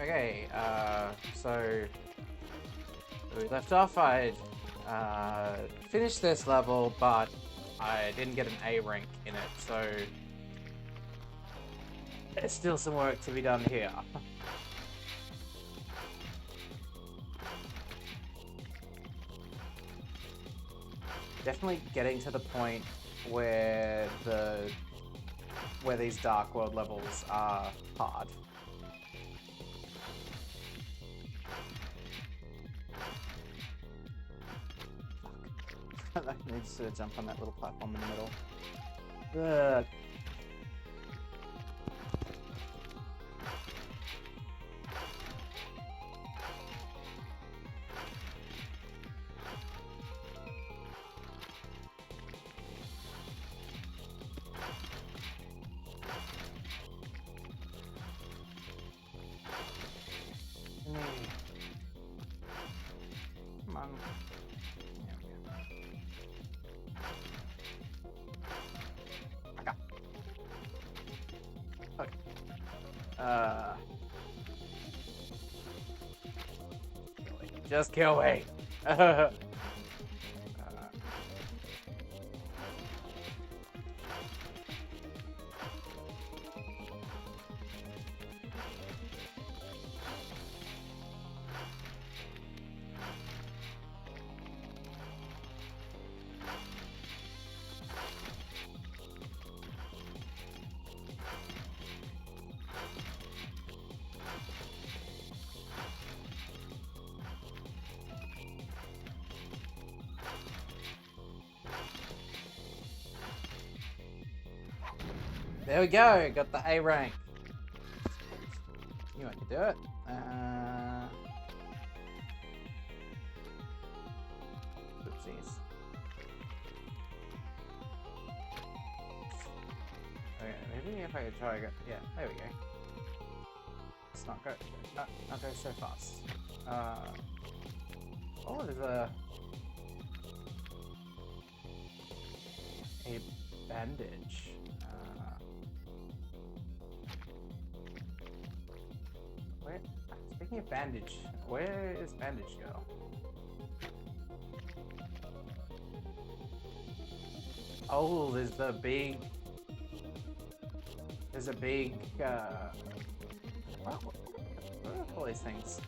Okay, so we left off. I finished this level, but I didn't get an A rank in it, so there's still some work to be done here. Definitely getting to the point where these Dark World levels are hard. I need to jump on that little platform in the middle. Ugh. Come on. Okay. Just kill me. There we go, got the A rank. Knew I could do it. Oopsies. Okay, maybe if I could try again. Yeah, there we go. Let's not go, not go so fast. Oh, there's a bandage. Where? Speaking of bandage, where is bandage girl? Oh, there's a big. What are all these things?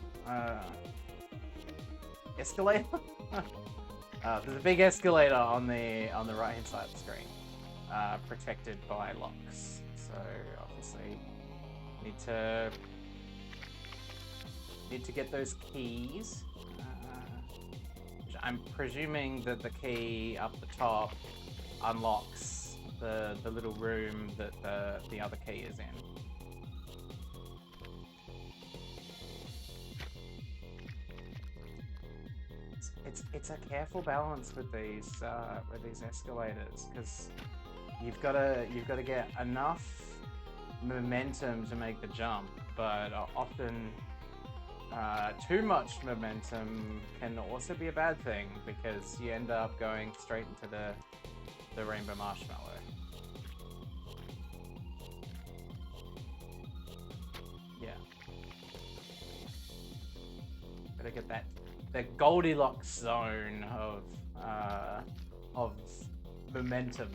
Escalator. There's a big escalator on the right hand side of the screen, protected by locks. So obviously, need to get those keys. I'm presuming that the key up the top unlocks the little room that the other key is in. It's a careful balance with these escalators, because you've got to get enough momentum to make the jump, but often too much momentum can also be a bad thing, because you end up going straight into the rainbow marshmallow. Yeah. Gotta get the Goldilocks zone of momentum.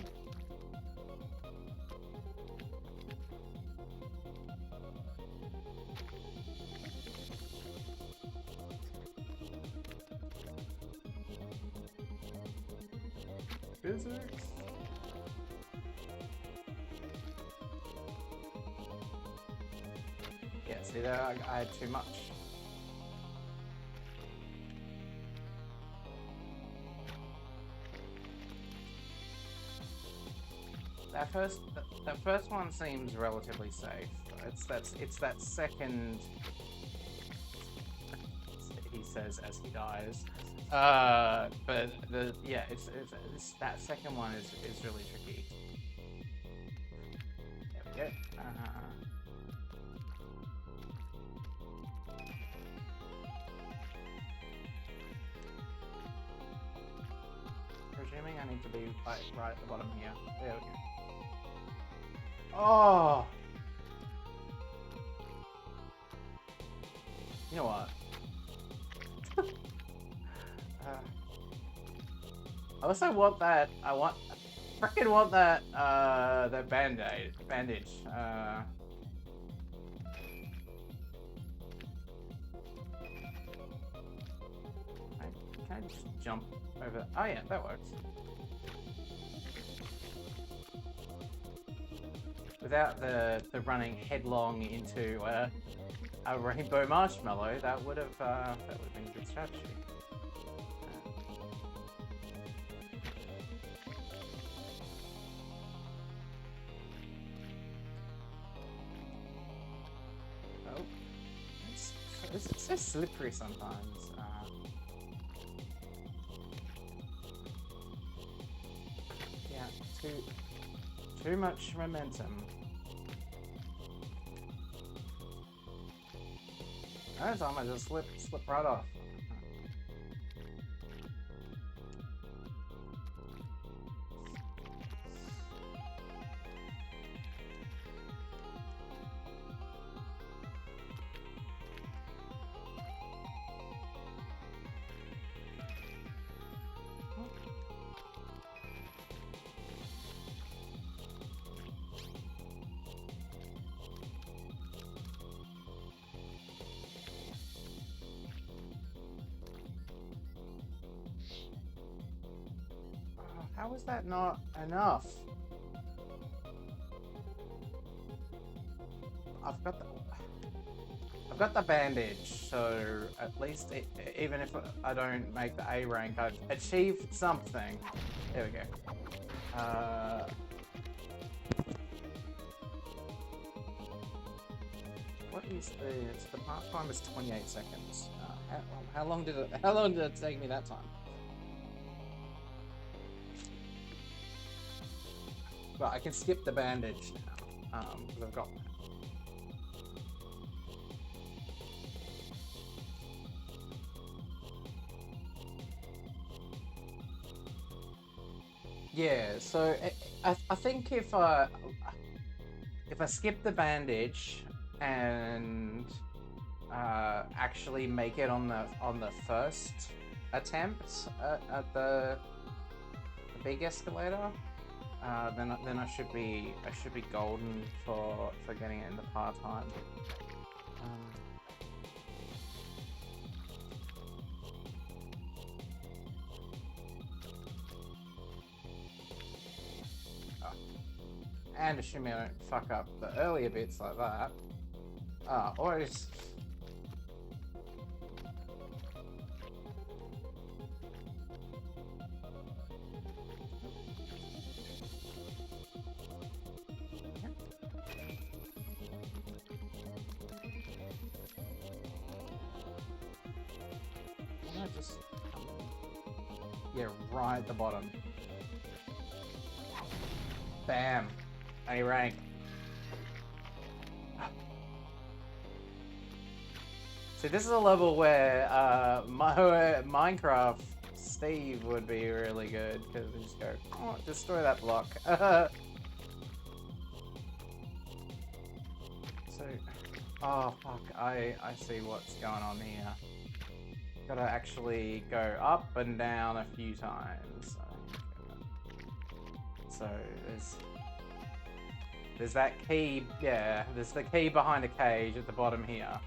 Physics. Yeah, see there, I had too much. That first one seems relatively safe. It's that second. He says as he dies. But it's that second one is really tricky. There we go. Presuming I need to be like right at the bottom here. There we go. Oh! You know what? I also want that. I freaking want that. That bandage. Can I just jump over? Oh yeah, that works. Without the running headlong into a rainbow marshmallow, that would have been a good strategy. Oh, it's so slippery sometimes. Yeah, too much momentum. That time I just slip right off. How is that not enough? I've got the bandage, so at least even if I don't make the A rank, I've achieved something. There we go. What is the part time is 28 seconds. How long did it take me that time? Well, I can skip the bandage now, because I've got that. Yeah, so I think if I skip the bandage and actually make it on the first attempt at the big escalator, then I should be golden for getting it in the part-time. And assuming I don't fuck up the earlier bits like that. Always. Just yeah, right at the bottom. Bam. A rank. See, this is a level where Minecraft Steve would be really good, because we just go, oh, destroy that block. So, oh fuck, I see what's going on here. Gotta actually go up and down a few times. So there's that key, yeah, there's the key behind a cage at the bottom here.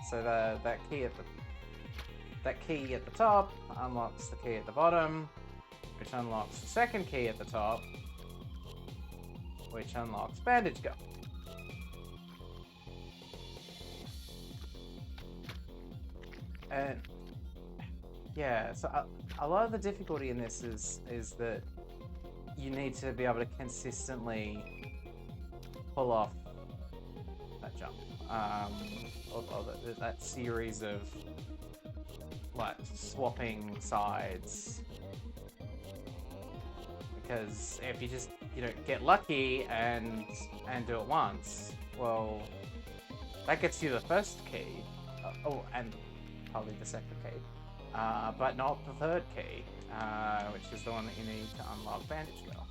So that key at the top unlocks the key at the bottom, which unlocks the second key at the top, which unlocks bandage gun. And yeah, so a lot of the difficulty in this is that you need to be able to consistently pull off that jump, or that series of like swapping sides. Because if you don't get lucky and do it once, well, that gets you the first key. And probably the second key, but not the third key, which is the one that you need to unlock Bandage Girl.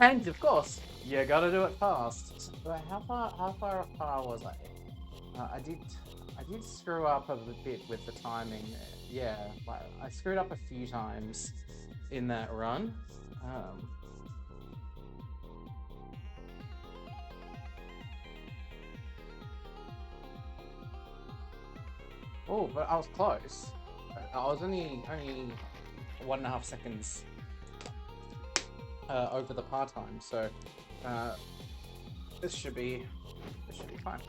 And of course, you gotta do it fast. So, how far apart was I? I did screw up a bit with the timing there. Yeah, like I screwed up a few times in that run. Um, oh, but I was close. I was only 1.5 seconds over the par time, so this should be fine.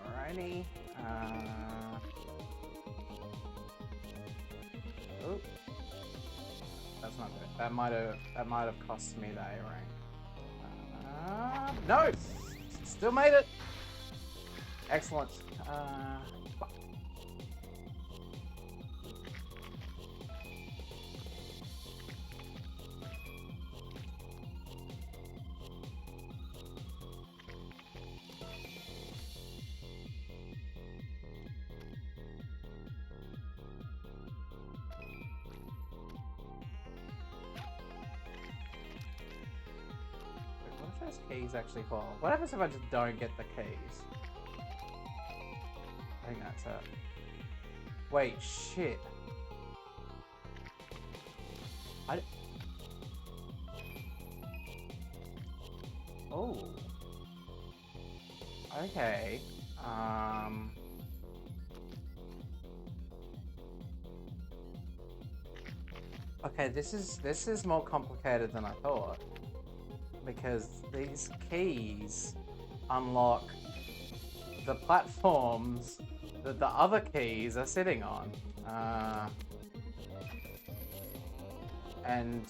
Alrighty. Oh, that's not good. That might have cost me the A rank. No, still made it. Excellent. What if those keys actually fall? What happens if I just don't get the keys? I think that's it. Wait, shit. Oh. Okay. Okay, this is more complicated than I thought. Because these keys unlock the platforms that the other keys are sitting on. And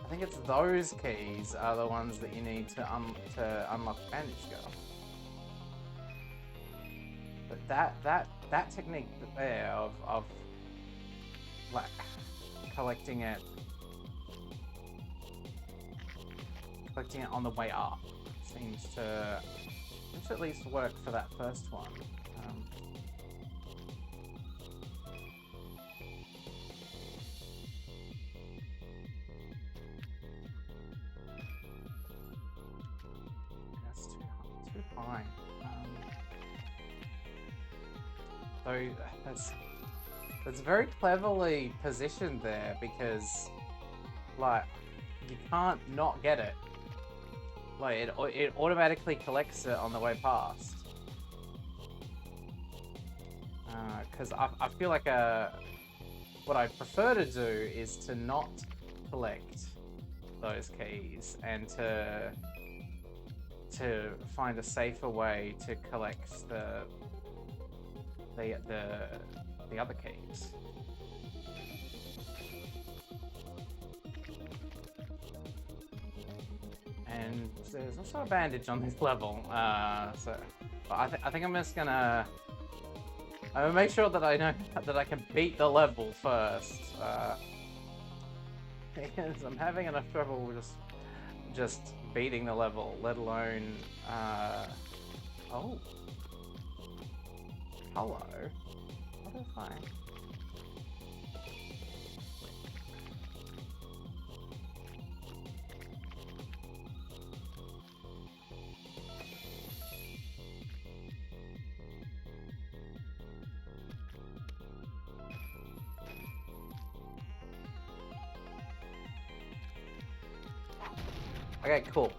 I think it's those keys are the ones that you need to unlock Bandage Girl. But that technique there of like collecting it on the way up seems to at least work for that first one. That's too high. So that's very cleverly positioned there because, like, you can't not get it. Like, it automatically collects it on the way past. Because I feel like what I prefer to do is to not collect those keys and to find a safer way to collect the other keys. And there's also a bandage on this level, so I think I'm just gonna make sure that I know that I can beat the level first, because I'm having enough trouble just beating the level, let alone oh, hello. What if I? Okay, cool.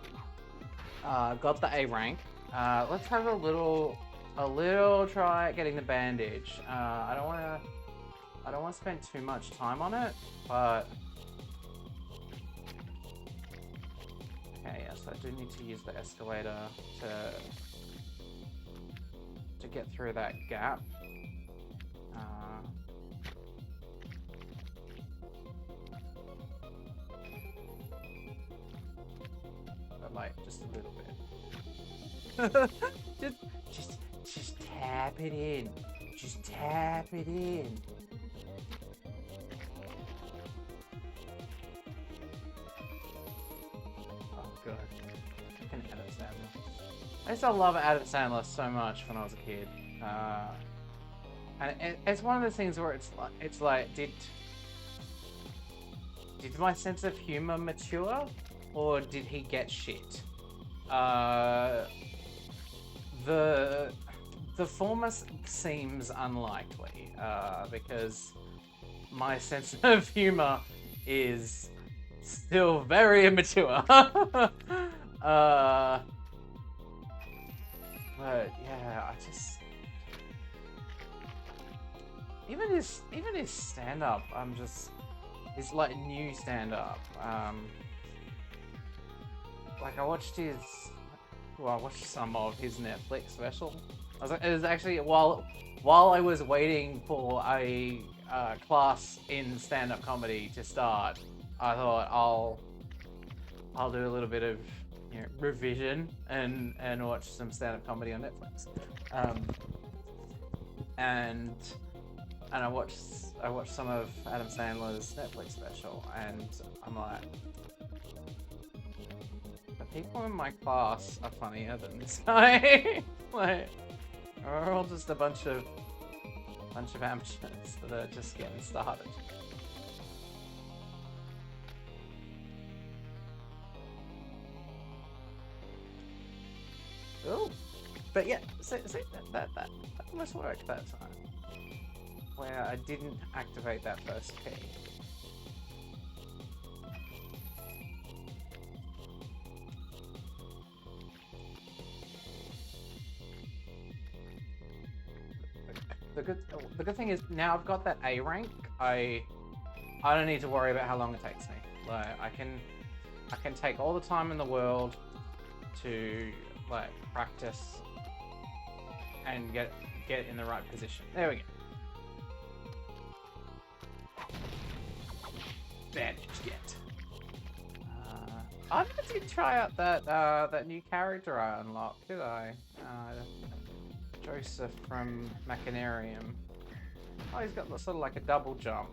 Got the A rank. Let's have a little try at getting the bandage. I don't want to spend too much time on it, but okay, yes, I do need to use the escalator to get through that gap. like just a little bit. just tap it in. Just tap it in. Oh god. Fucking Adam Sandler. I used to love Adam Sandler so much when I was a kid. And it's one of those things where it's like did my sense of humor mature, or did he get shit? The former seems unlikely, because my sense of humor is still very immature. But yeah, I just even his stand up, his like new stand up. Like I watched some of his Netflix special. It was actually while I was waiting for a class in stand-up comedy to start, I thought I'll do a little bit of revision and watch some stand-up comedy on Netflix. And I watched some of Adam Sandler's Netflix special, and I'm like, the people in my class are funnier than this guy. Like, we're all just a bunch of amateurs that are just getting started. Oh, but yeah, so that must work that time, where I didn't activate that first key. The good thing is now I've got that A rank. I don't need to worry about how long it takes me. Like I can take all the time in the world to like practice and get in the right position. There we go. Bandage get. I never did try out that new character I unlocked, did I? Joseph from Machinarium. Oh, he's got sort of like a double jump.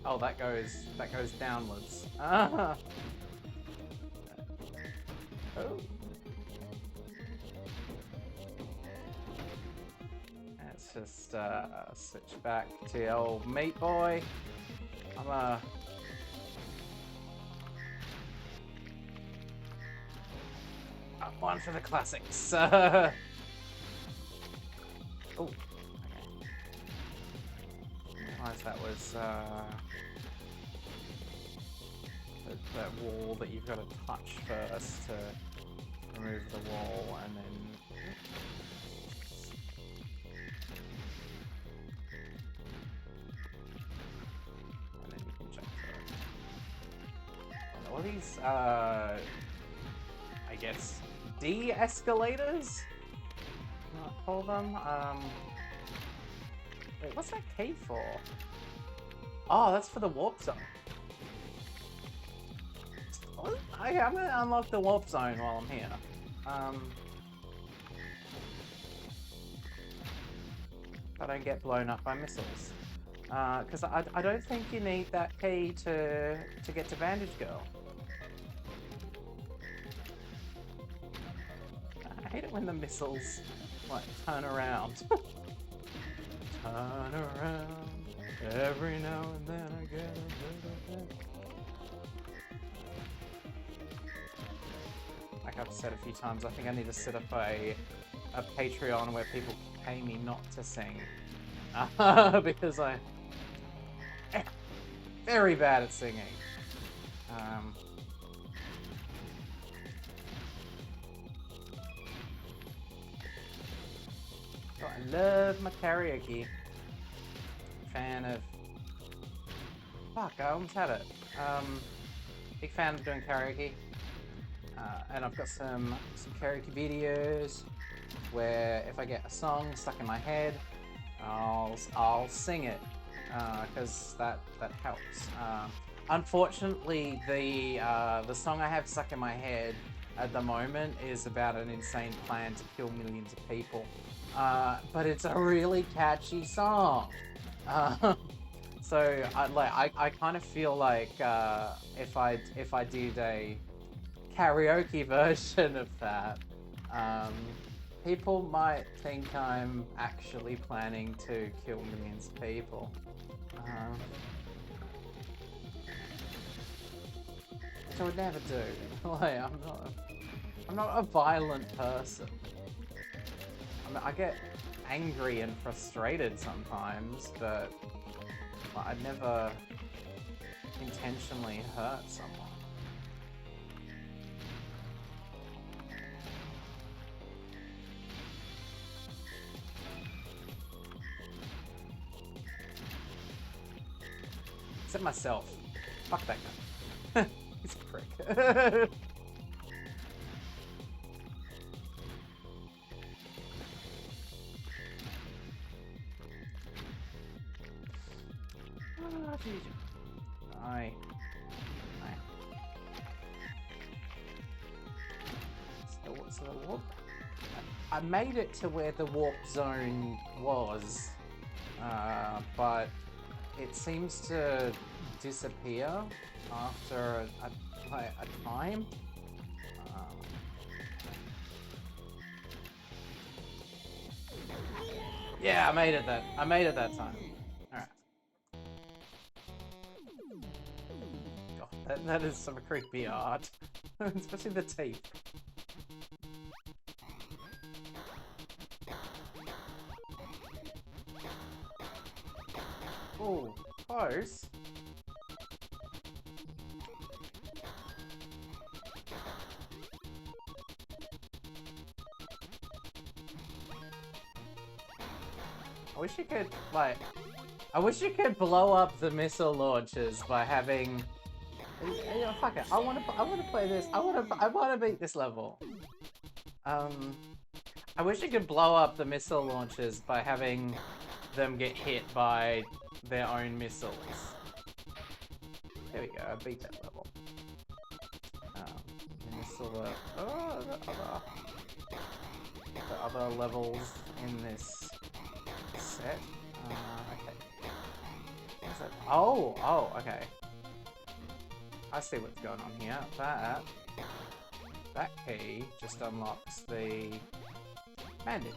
Oh, that goes downwards. Ah. Oh. Let's just switch back to old Meat Boy. One for the classics. Oh, okay. Realize that was that wall that you've got to touch first to remove the wall, and then. And then you can jump through. All these, I guess, de-escalators? I'll call them. Wait, what's that key for? Oh, that's for the warp zone. Okay, I'm gonna unlock the warp zone while I'm here. I don't get blown up by missiles. Because I don't think you need that key to get to Bandage Girl. I hate it when the missiles like turn around. Turn around. Every now and then I get a little bit. Like I've said a few times, I think I need to set up a Patreon where people pay me not to sing. Because I'm very bad at singing. Oh, I love my karaoke. Fan of... Fuck, I almost had it. Big fan of doing karaoke. And I've got some karaoke videos where if I get a song stuck in my head, I'll sing it because that helps. Unfortunately, the song I have stuck in my head at the moment is about an insane plan to kill millions of people, but it's a really catchy song. So I kind of feel like if I did a karaoke version of that, people might think I'm actually planning to kill millions of people. Which I would never do. Like, I'm not a violent person. I mean, I get angry and frustrated sometimes, but I'd never intentionally hurt someone. Except myself. Fuck that guy. He's a prick. Aye. So the warp. I made it to where the warp zone was, but it seems to disappear after a time. Yeah, I made it that time. Alright. God, that is some creepy art. Especially the teeth. Oh, close. I wish you could, like... I wish you could blow up the missile launchers by having... You know, fuck it. I wanna play this. I wanna beat this level. I wish you could blow up the missile launchers by having them get hit by their own missiles. There we go, I beat that level. Missile, the other levels in this set. Okay. What's that? Oh, okay. I see what's going on here. That key just unlocks the bandage.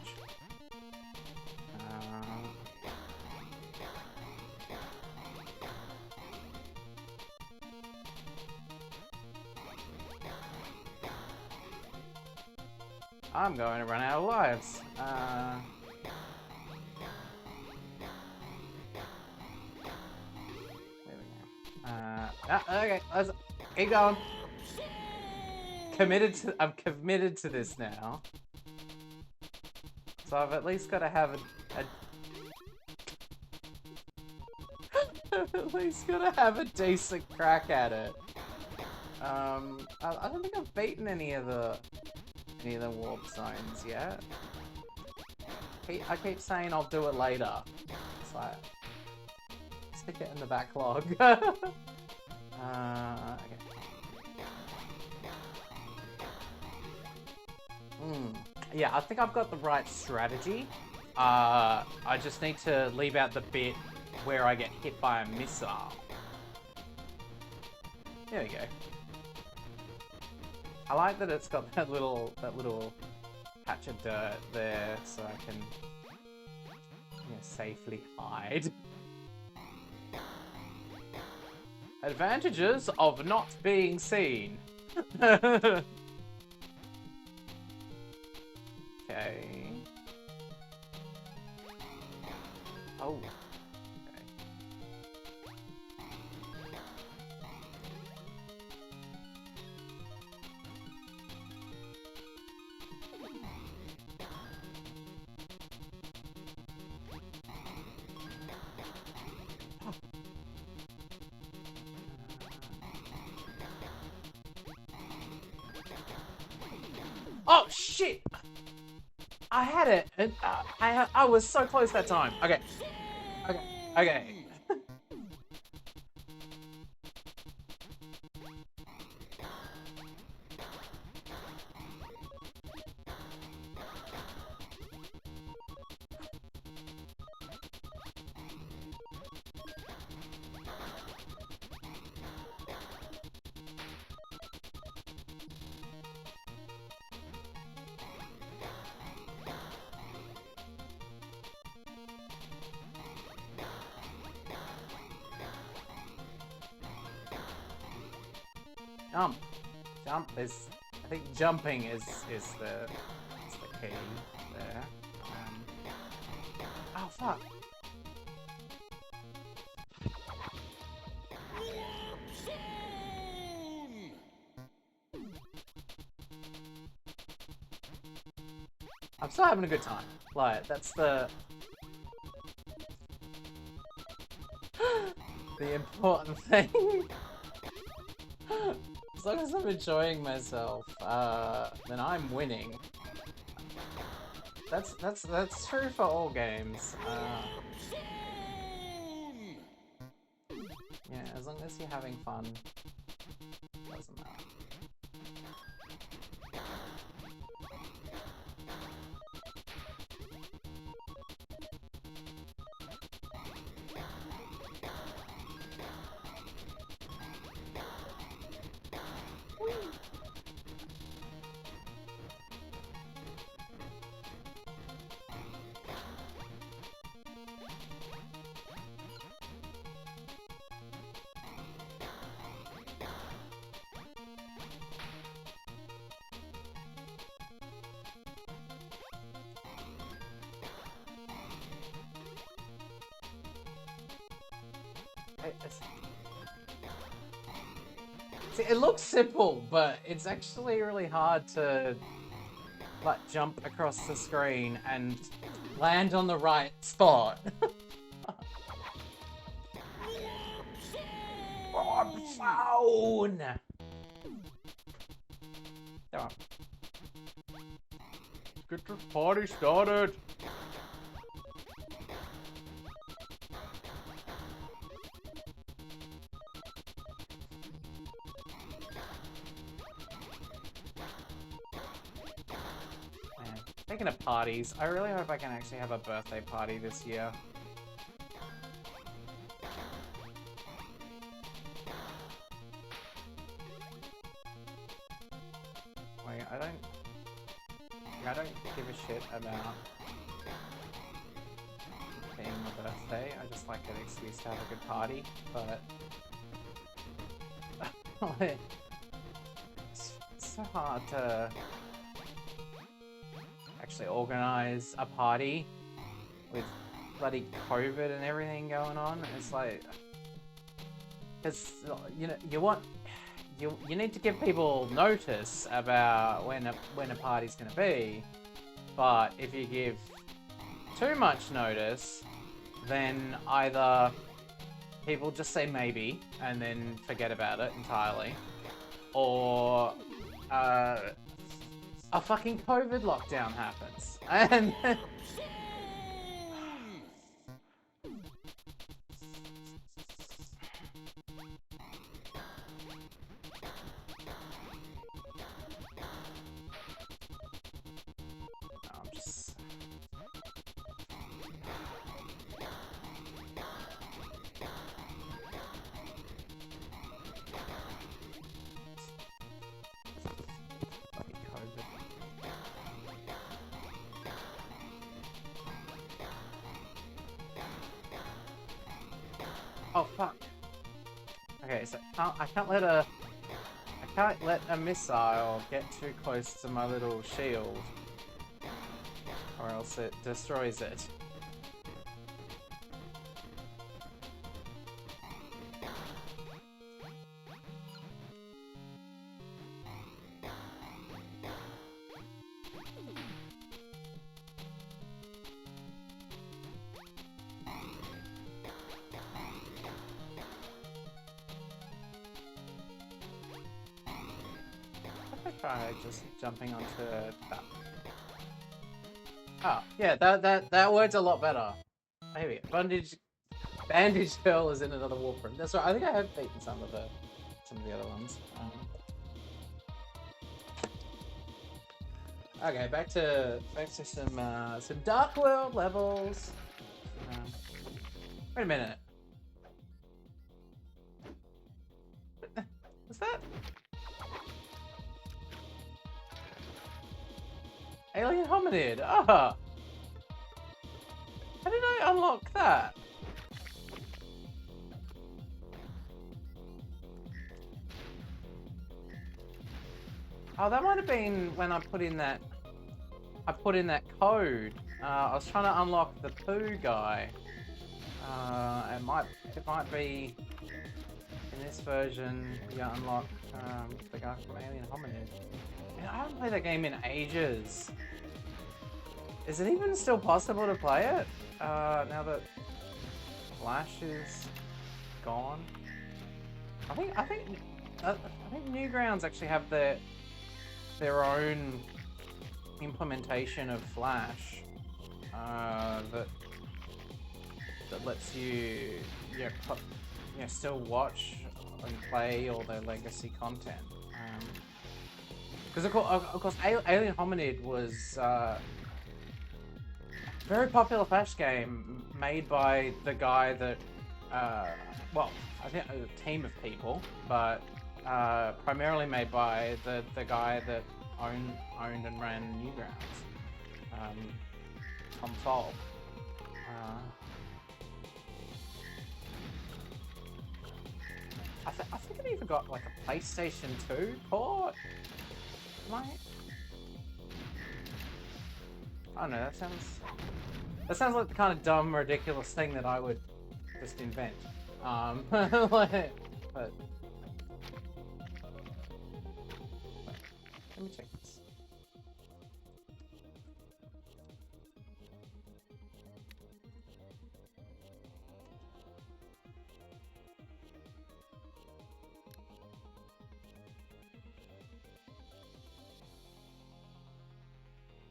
I'm going to run out of lives. There we go. Okay, let's keep going. I'm committed to this now. So I've at least got to have at least got to have a decent crack at it. I don't think I've beaten any of the warp zones yet. I keep saying I'll do it later. It's like, stick it in the backlog. Okay. Yeah, I think I've got the right strategy. I just need to leave out the bit where I get hit by a missile. There we go. I like that it's got that little patch of dirt there, so I can safely hide. Advantages of not being seen. Okay. Oh. Oh shit! I had it, and I was so close that time. Okay. Jump. Jump is... I think jumping is the key there. Oh, fuck. I'm still having a good time. Like, that's the important thing. As long as I'm enjoying myself, then I'm winning. That's true for all games. Yeah, as long as you're having fun, doesn't matter. See, it looks simple, but it's actually really hard to like jump across the screen and land on the right spot. Oh, I'm down. Come on. Get the party started. Speaking of parties, I really hope I can actually have a birthday party this year. Wait, I don't give a shit about being my birthday. I just like an excuse to have a good party, but it's so hard to actually organize a party with bloody COVID and everything going on. It's like, because you know you need to give people notice about when a party's gonna be, but if you give too much notice, then either people just say maybe and then forget about it entirely, or a fucking COVID lockdown happens, and I'm just... Fucking COVID. Oh fuck. Okay, so I can't let a missile get too close to my little shield, or else it destroys it. Try just jumping onto that. Oh, yeah, that word's a lot better. Maybe bungee Bandage Girl is in another Warframe. That's right. I think I have beaten some of the other ones. Okay, back to some Dark World levels. Wait a minute. What's that? Alien Hominid. Ah. How did I unlock that? Oh, that might have been when I put in that. Code. I was trying to unlock the poo guy. It might be in this version. You unlock the guy from Alien Hominid. Man, I haven't played that game in ages. Is it even still possible to play it now that Flash is gone? I think Newgrounds actually have their own implementation of Flash that lets you still watch and play all their legacy content. Because of course, Alien Hominid was a very popular Flash game made by the guy that, well, I think a team of people, but primarily made by the guy that owned and ran Newgrounds, Tom Falk. I think it even got like a PlayStation 2 port. I don't know. That sounds like the kind of dumb, ridiculous thing that I would just invent. But let me check this.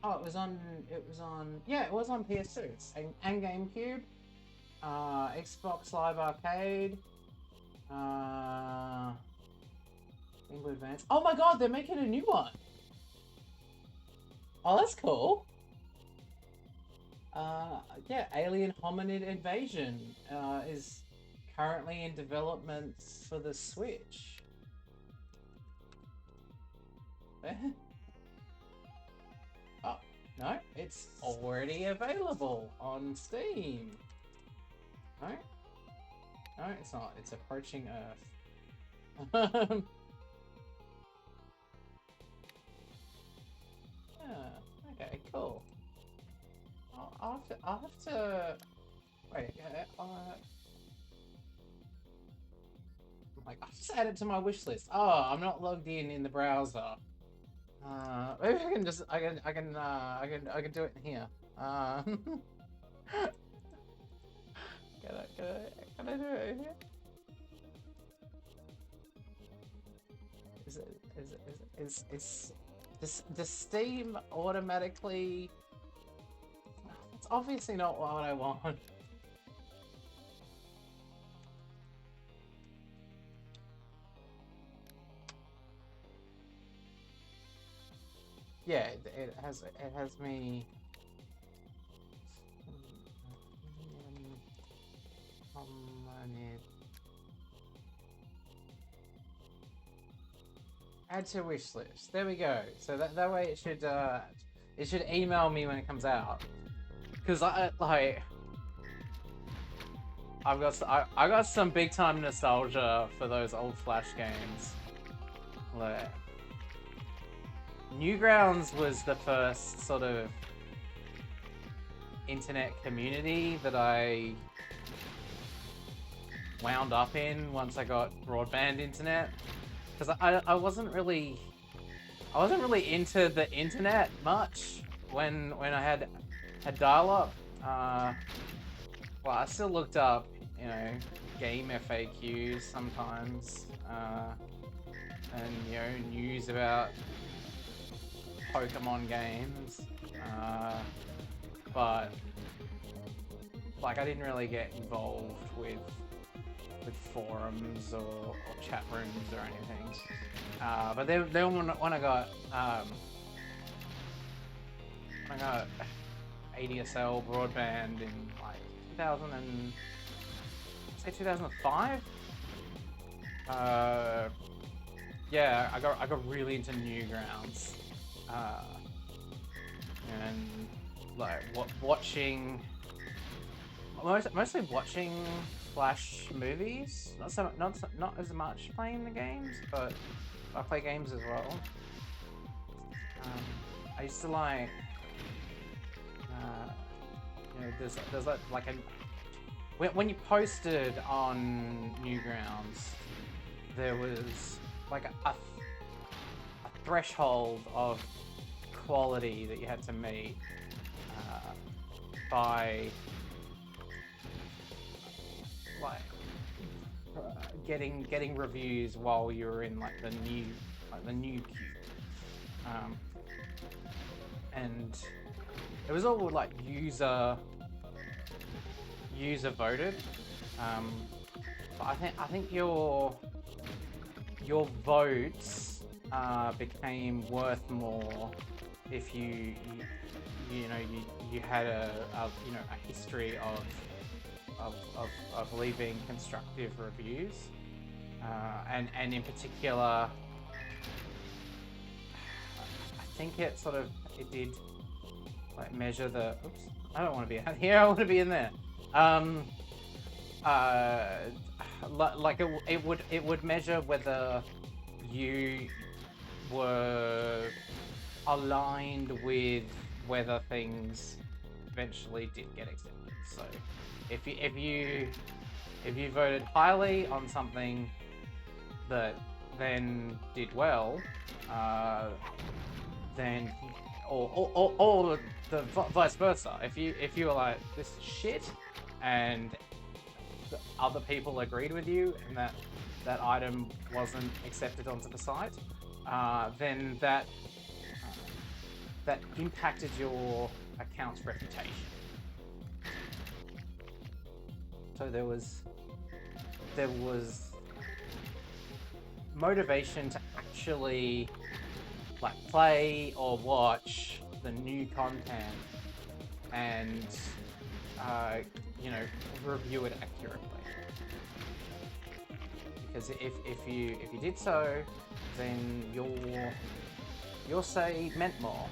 Oh, it was on PS2 and GameCube, Xbox Live Arcade, Game Boy Advance. Oh my god, they're making a new one! Oh, that's cool. Yeah, Alien Hominid Invasion is currently in development for the Switch. Oh, no, it's already available on Steam. No? No, it's not. It's approaching Earth. Okay, cool. I'll have to... Wait, I'll just add it to my wish list. Oh, I'm not logged in the browser. Maybe I can just, I can do it in here. Can I do it in here? Does Steam automatically? It's obviously not what I want. Yeah, it has me. Add to wish list. There we go. So that way it should email me when it comes out. Because I got some big time nostalgia for those old Flash games. Like, Newgrounds was the first sort of internet community that I wound up in once I got broadband internet. Because I wasn't really into the internet much when I had dial-up. Well, I still looked up, game FAQs sometimes, and news about Pokemon games, but like I didn't really get involved with forums or chat rooms or anything. But then when I got ADSL broadband in like 2005. Yeah, I got really into Newgrounds, and like watching, mostly watching Flash movies. Not as much playing the games, but I play games as well. I used to like, you know, there's like a when you posted on Newgrounds, there was like a threshold of quality that you had to meet by like getting reviews while you were in like the new queue, and it was all like user voted. But I think your votes became worth more if you had a history of leaving constructive reviews, and in particular, I think it did like measure the. Oops, I don't want to be out here. I want to be in there. Like it would measure whether you were aligned with whether things eventually did get accepted. So if you voted highly on something that then did well, then or the vice versa. If you were like, this is shit, and the other people agreed with you and that item wasn't accepted onto the site, then that impacted your account's reputation. So there was motivation to actually like play or watch the new content and review it accurately. Because if you did so, then your say meant more.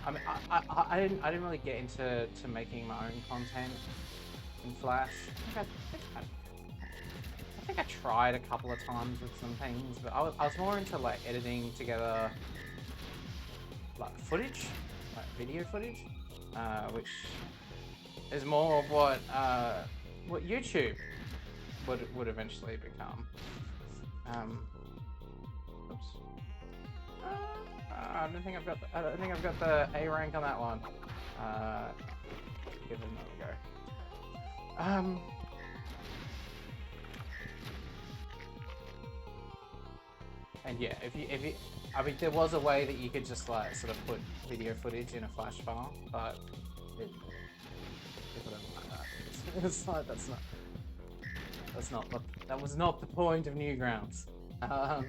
I mean, I didn't really get into making my own content in Flash. I think I tried a couple of times with some things, but I was more into like editing together like footage, like video footage, which is more of what YouTube would eventually become. Oops. I don't think I've got the A rank on that one. Give it another go. And yeah, if you, I mean, there was a way that you could just like sort of put video footage in a Flash file, but it wouldn't like that. It's like that was not the point of Newgrounds. I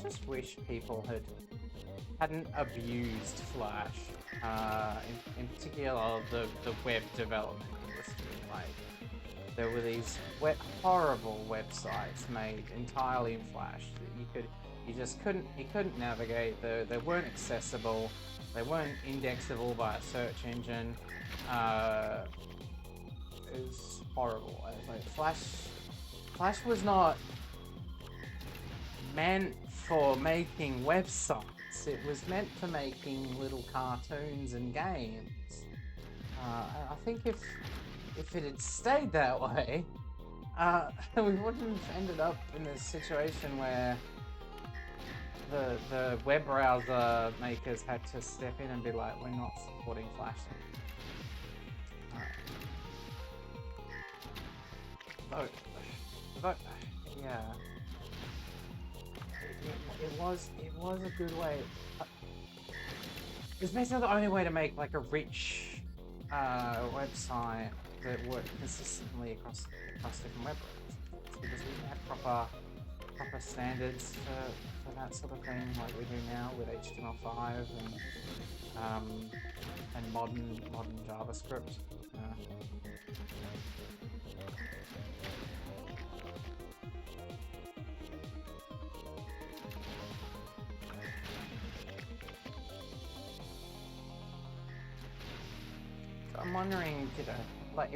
just wish people hadn't abused Flash, in particular the web development industry. Like, there were these horrible websites made entirely in Flash that you couldn't navigate. They weren't accessible. They weren't indexable by a search engine. It was horrible. Like Flash was not meant for making websites. It was meant for making little cartoons and games. I think if it had stayed that way, we wouldn't have ended up in this situation where the web browser makers had to step in and be like, we're not supporting Flash. Although, yeah, it was a good way. It's basically the only way to make like a rich website that worked consistently across different web browsers. Because we didn't have proper standards for that sort of thing like we do now with HTML5 and modern JavaScript. I'm wondering, like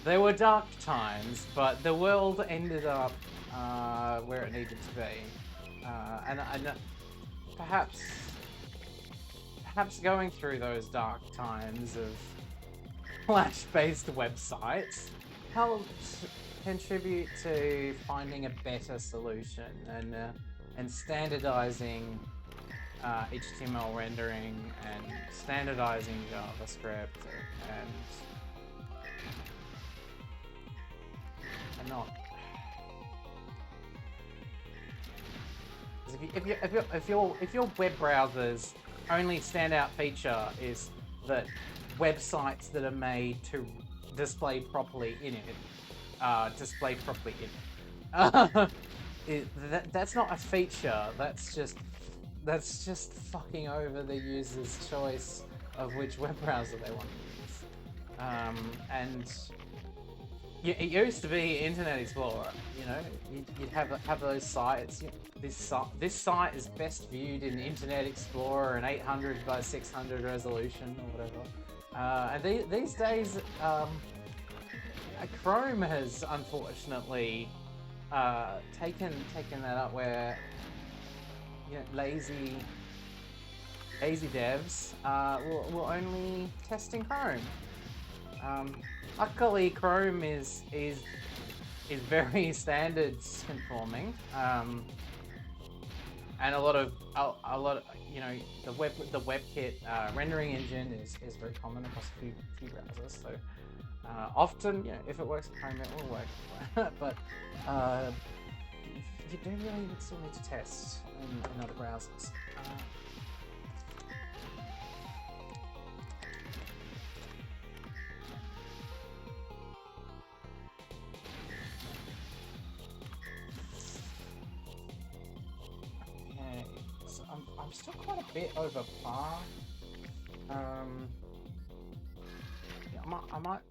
there were dark times, but the world ended up where it needed to be, and perhaps going through those dark times of Flash-based websites helped contribute to finding a better solution and standardizing HTML rendering and standardizing JavaScript and not. If your web browser's only standout feature is that websites that are made to display properly in it, that's not a feature. That's just fucking over the user's choice of which web browser they want to use. And it used to be Internet Explorer. You know, you'd have those sites. This site is best viewed in Internet Explorer in 800 by 600 resolution or whatever. And these days, Chrome has unfortunately taken that up where lazy devs will only test in Chrome. Luckily, Chrome is very standards conforming, and a lot of the WebKit rendering engine is very common across a few browsers. So often, if it works at Chrome, it will work. But you do really still need to test in other browsers. Okay, so I'm still quite a bit over par. Yeah, I might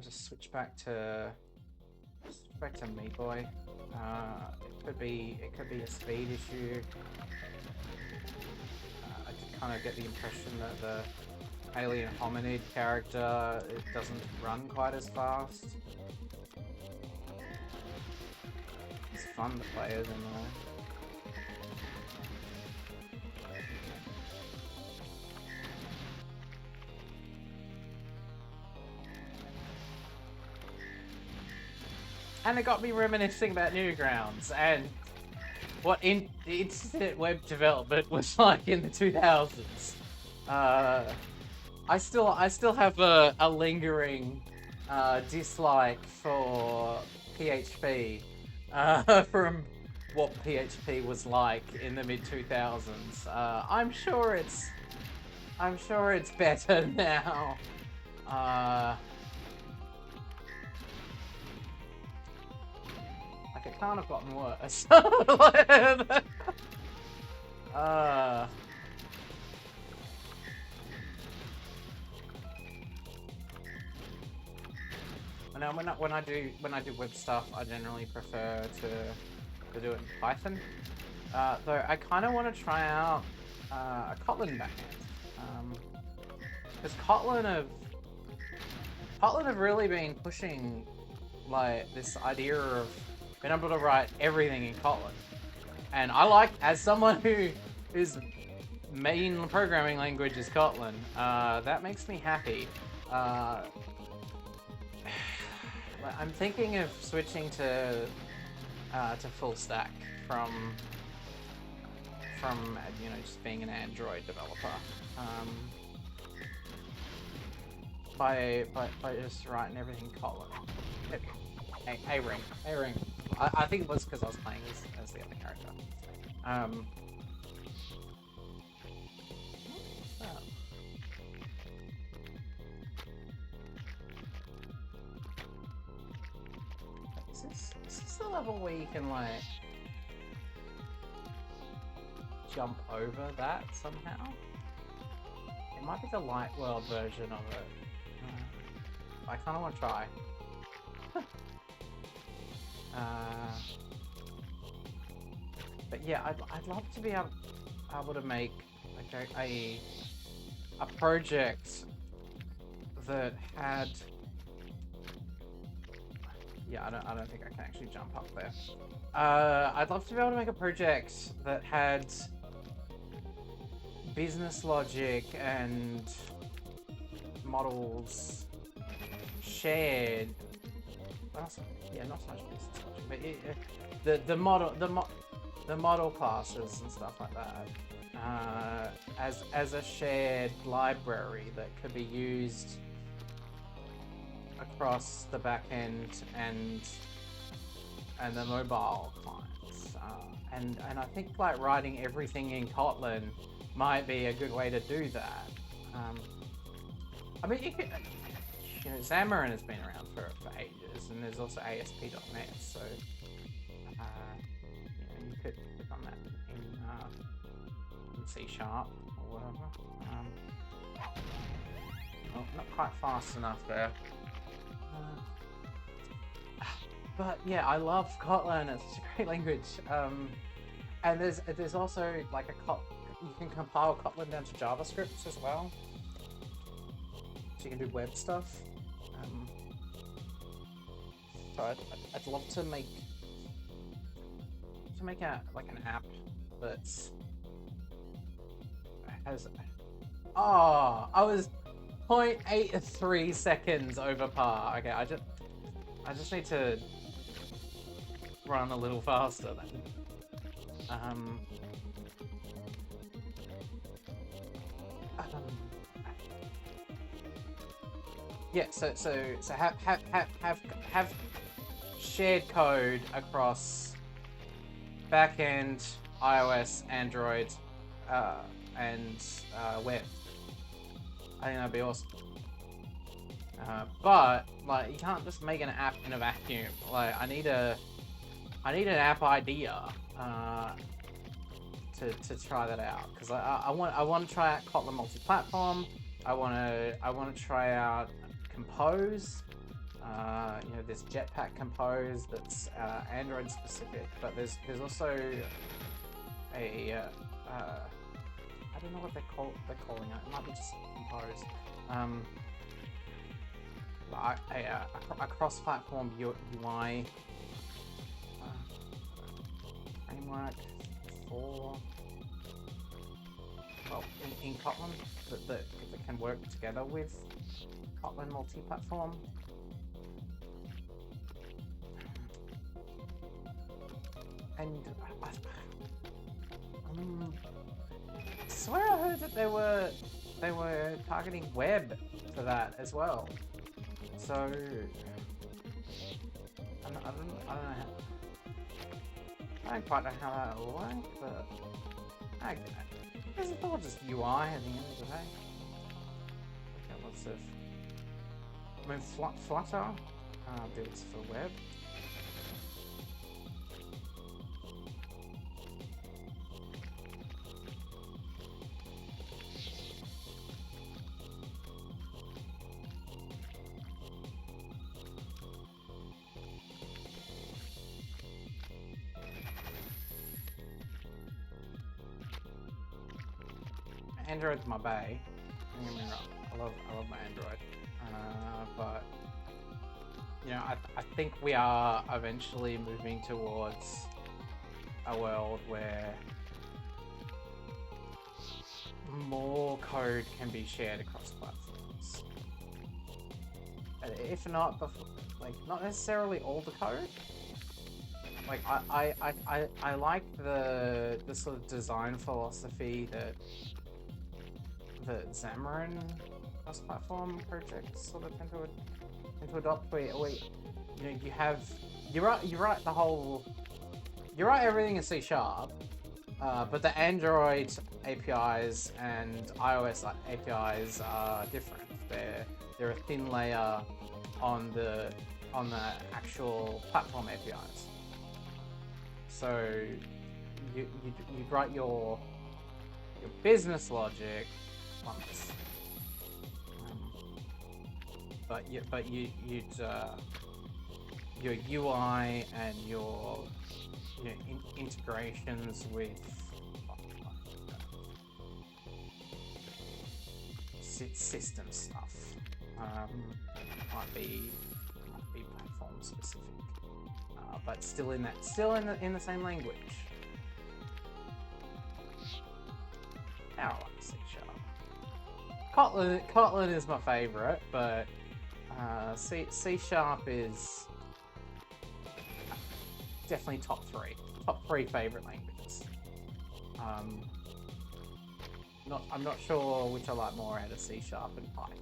just switch back to Meat Boy. It could be a speed issue. I kind of get the impression that the alien hominid character doesn't run quite as fast. It's fun to play as in there. And it got me reminiscing about Newgrounds and what internet web development was like in the 2000s. I still have a lingering dislike for PHP from what PHP was like in the mid 2000s. I'm sure it's better now. It can't have gotten worse. Now when I do web stuff, I generally prefer to do it in Python. Though I kind of want to try out a Kotlin backend, because Kotlin have really been pushing like this idea of being able to write everything in Kotlin. And I like, as someone whose main programming language is Kotlin, that makes me happy. I'm thinking of switching to full stack from just being an Android developer. By just writing everything Kotlin. A ring. A ring. I think it was because I was playing as the other character. What's that? Is this the level where you can like jump over that somehow? It might be the light world version of it. I kind of want to try. But yeah, I'd love to be able to make like a project that had. Yeah, I don't think I can actually jump up there. I'd love to be able to make a project that had business logic and models shared. Yeah, not so much business logic, but the model classes and stuff like that as a shared library that could be used across the back end and the mobile clients, and I think like writing everything in Kotlin might be a good way to do that. I mean, you could, you know, Xamarin has been around for ages, and there's also ASP.NET, so you know, you could click on that in C# or whatever. Oh, not quite fast enough there. But yeah, I love Kotlin. It's a great language. And there's also like you can compile Kotlin down to JavaScript as well, so you can do web stuff. So I'd love to make an app that's has. Oh, I was 0.83 seconds over par. Okay, I just need to run a little faster then. Yeah, so have shared code across backend, iOS, Android, and web. I think that'd be awesome. But like, you can't just make an app in a vacuum. Like, I need an app idea to try that out, because I want to try out Kotlin multi-platform. I want to try out Compose. You know, there's Jetpack Compose that's Android specific, but there's also a I don't know what they're calling it. It might be just Compose. A cross-platform UI framework for, well, in Kotlin that can work together with Kotlin multi-platform. And I swear I heard that they were targeting web for that as well. So I don't know how, I don't quite know how that will work, but I guess it's all just UI at the end of the day. Okay, lots of, I mean, Flutter builds for web. Android's my bae. Don't get me wrong. I love my Android. But you know, I think we are eventually moving towards a world where more code can be shared across platforms. If not, like, not necessarily all the code. Like, I like the sort of design philosophy that Xamarin cross-platform projects sort of tend to adopt, where you know, you write the whole, you write everything in C#, but the Android APIs and iOS APIs are different. They're a thin layer on the actual platform APIs. So you write your business logic once, but you'd your UI and your integrations with system stuff might be platform specific, but still in the same language. Now I like C#. Kotlin is my favorite, but C# is definitely top three favorite languages. I'm not sure which I like more out of C# and Python.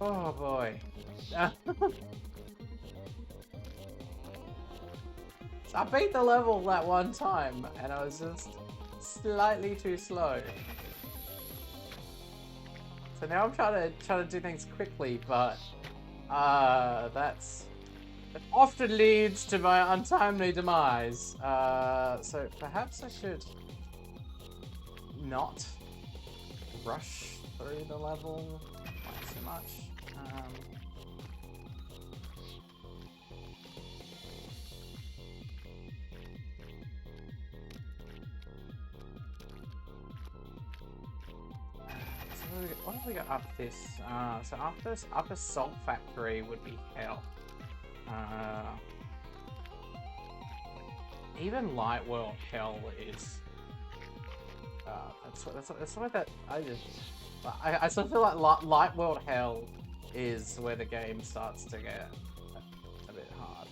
Oh boy. I beat the level that one time and I was just slightly too slow. So now I'm trying to do things quickly, but that often leads to my untimely demise. So perhaps I should not rush through the level quite so much. What have we got up this? So after Salt Factory would be hell. Even Light World hell is. That's what that I sort of feel like Light World hell is where the game starts to get a bit hard.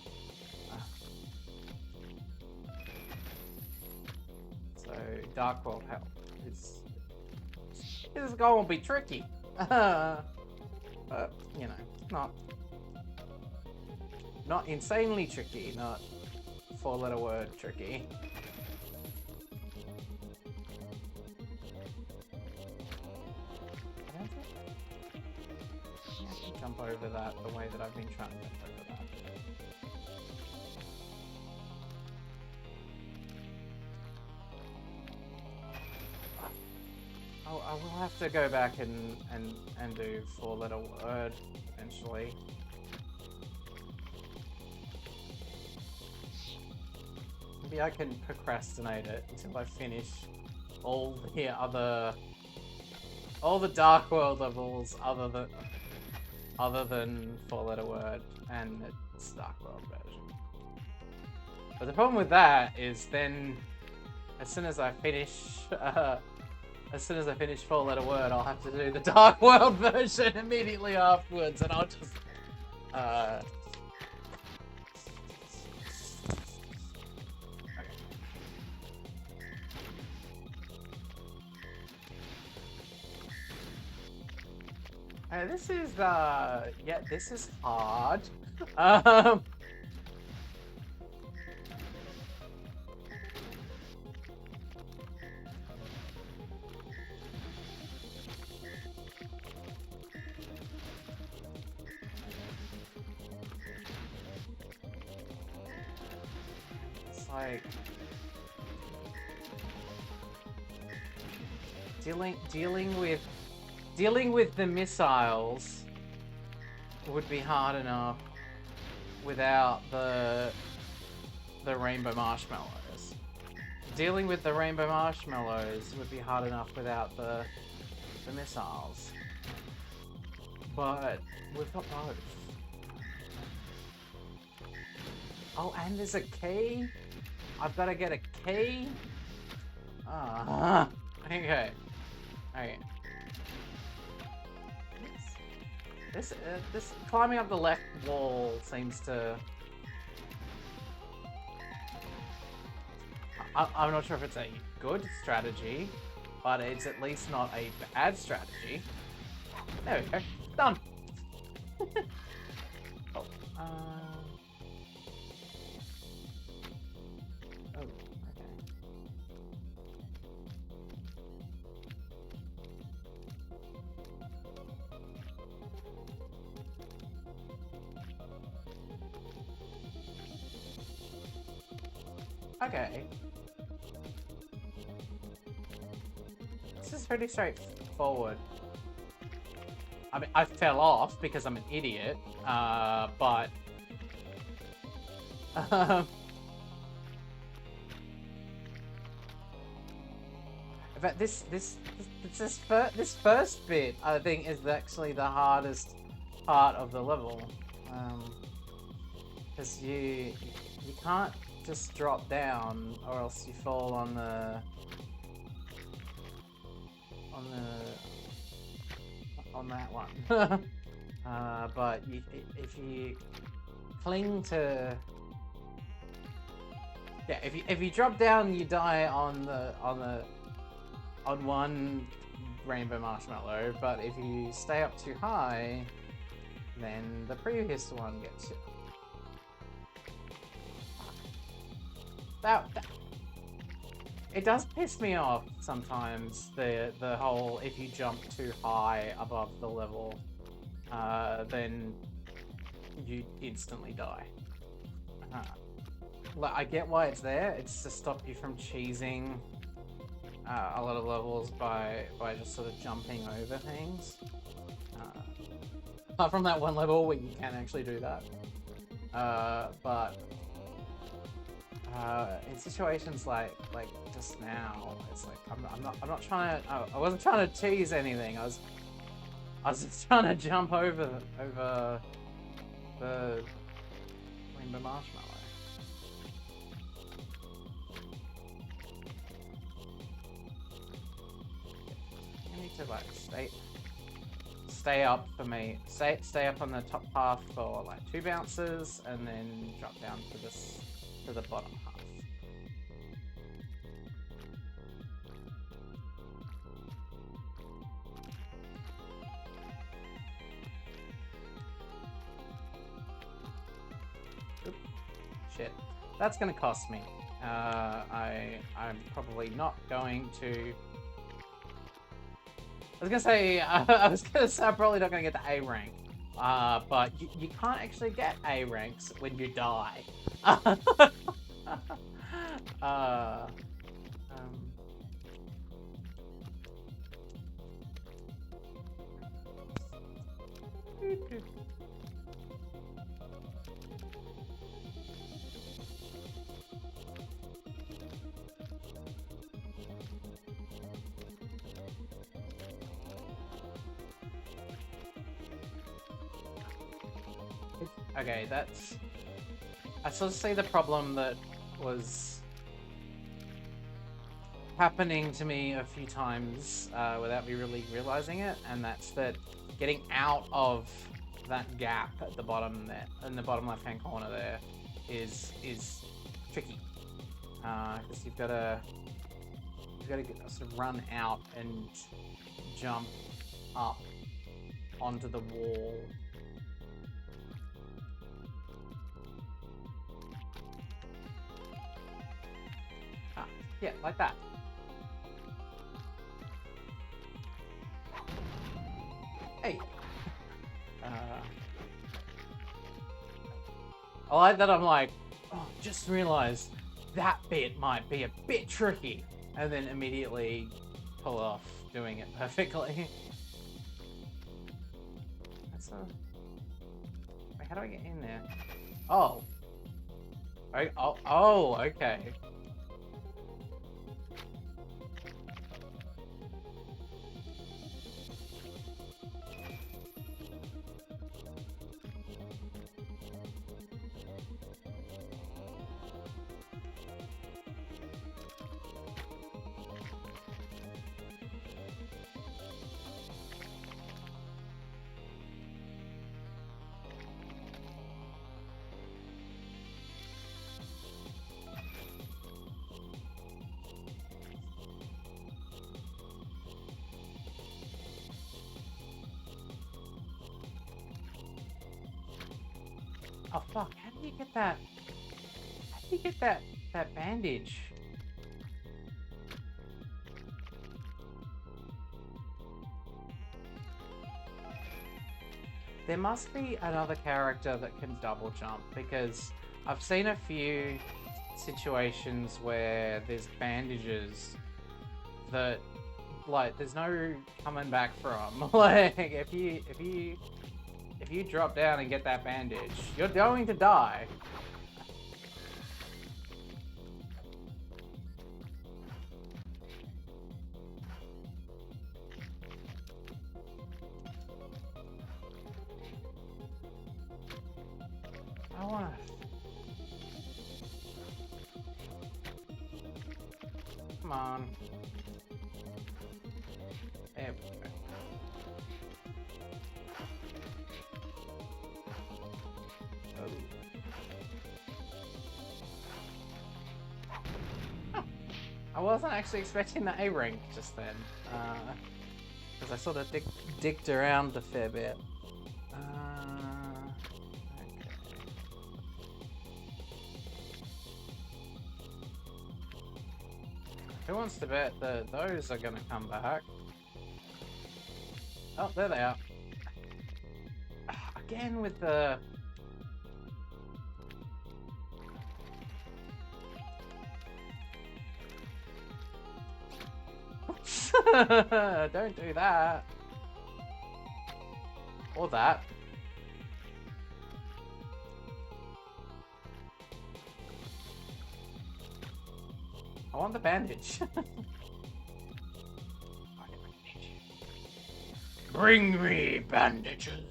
So Dark World hell is. This is going to be tricky. But, you know, not insanely tricky, not four-letter word tricky. I can jump over that the way that I've been trying to jump over that. I will have to go back and do four-letter word eventually. Maybe I can procrastinate it until I finish all the Dark World levels other than four-letter word and its Dark World version. But the problem with that is then as soon as I finish four-letter word, I'll have to do the Dark World version immediately afterwards, and I'll just this is this is hard. Like dealing with the missiles would be hard enough without the rainbow marshmallows. Dealing with the rainbow marshmallows would be hard enough without the missiles. But we've got both. Oh, and there's a key. I've got to get a key. Okay. Okay. This climbing up the left wall seems to. I'm not sure if it's a good strategy, but it's at least not a bad strategy. There we go. Done. Oh. Oh. Okay. This is pretty straightforward. I mean, I fell off because I'm an idiot, but... but this first bit, I think, is actually the hardest part of the level. Because you can't just drop down, or else you fall on that one. But if you cling to, yeah, if you drop down, you die on one rainbow marshmallow. But if you stay up too high, then the previous one gets you. That it does piss me off sometimes, the whole if you jump too high above the level, then you instantly die. Like, I get why it's there. It's to stop you from cheesing a lot of levels by just sort of jumping over things. Apart from that one level where you can actually do that. But in situations like just now, it's like I'm not trying to. I wasn't trying to tease anything. I was just trying to jump over the rainbow marshmallow. You need to like stay up for me. Stay up on the top path for like 2 bounces, and then drop down to the bottom half. Oop. Shit. That's gonna cost me. I'm probably not going to. I was gonna say I'm probably not gonna get the A rank. But you can't actually get A ranks when you die. Okay, that's... I sort of see the problem that was happening to me a few times without me really realizing it, and that's that getting out of that gap at the bottom there, in the bottom left-hand corner there, is tricky. Because you've got to sort of run out and jump up onto the wall. Yeah, like that. Hey. I like that I'm like, oh, just realized that bit might be a bit tricky. And then immediately pull off doing it perfectly. That's a... Wait, how do I get in there? Oh. Oh, okay. Oh fuck! How do you get that? How do you get that bandage? There must be another character that can double jump, because I've seen a few situations where there's bandages that, like, there's no coming back from. Like, if you drop down and get that bandage, you're going to die. I wanna... Come on. There we go. Oh. I wasn't actually expecting the A rank just then, because I sort of dicked around a fair bit. Who wants to bet that those are going to come back? Oh, there they are. Again with the... Don't do that. Or that. I want the bandage. Bring me bandages.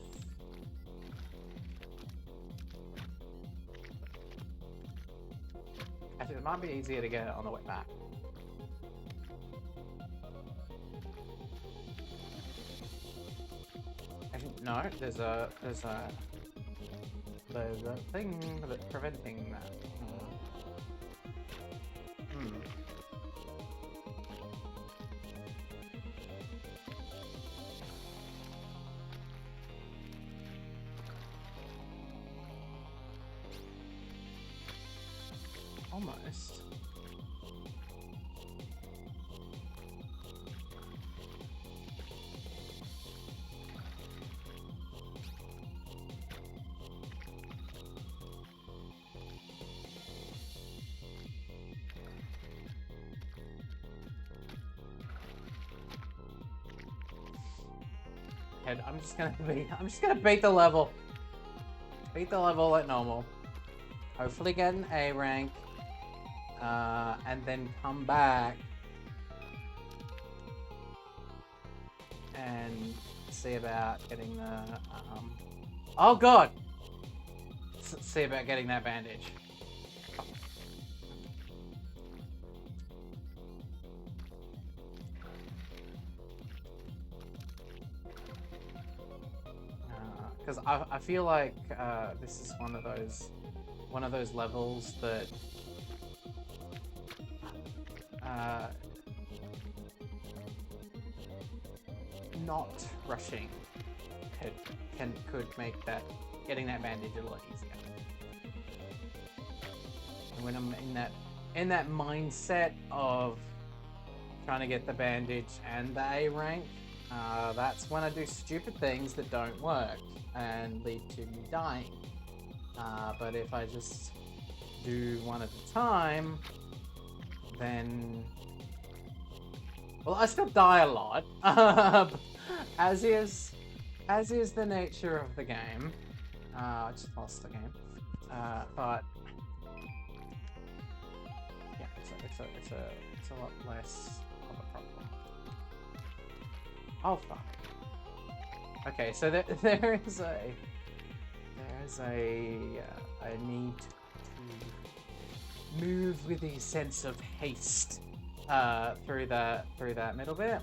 I think it might be easier to get it on the way back. No, there's a thing that's preventing that. Almost. I'm just gonna beat the level. Beat the level at normal. Hopefully get an A rank. And then come back and see about getting the oh god! See about getting that bandage. Because I feel like this is one of those levels that not rushing could make getting that bandage a lot easier. And when I'm in that mindset of trying to get the bandage and the A rank, that's when I do stupid things that don't work and lead to me dying. But if I just do one at a time, then... Well, I still die a lot, as is the nature of the game. I just lost the game, but yeah, it's a lot less of a problem. Oh fuck. Okay, so there is a need to move with a sense of haste through that middle bit.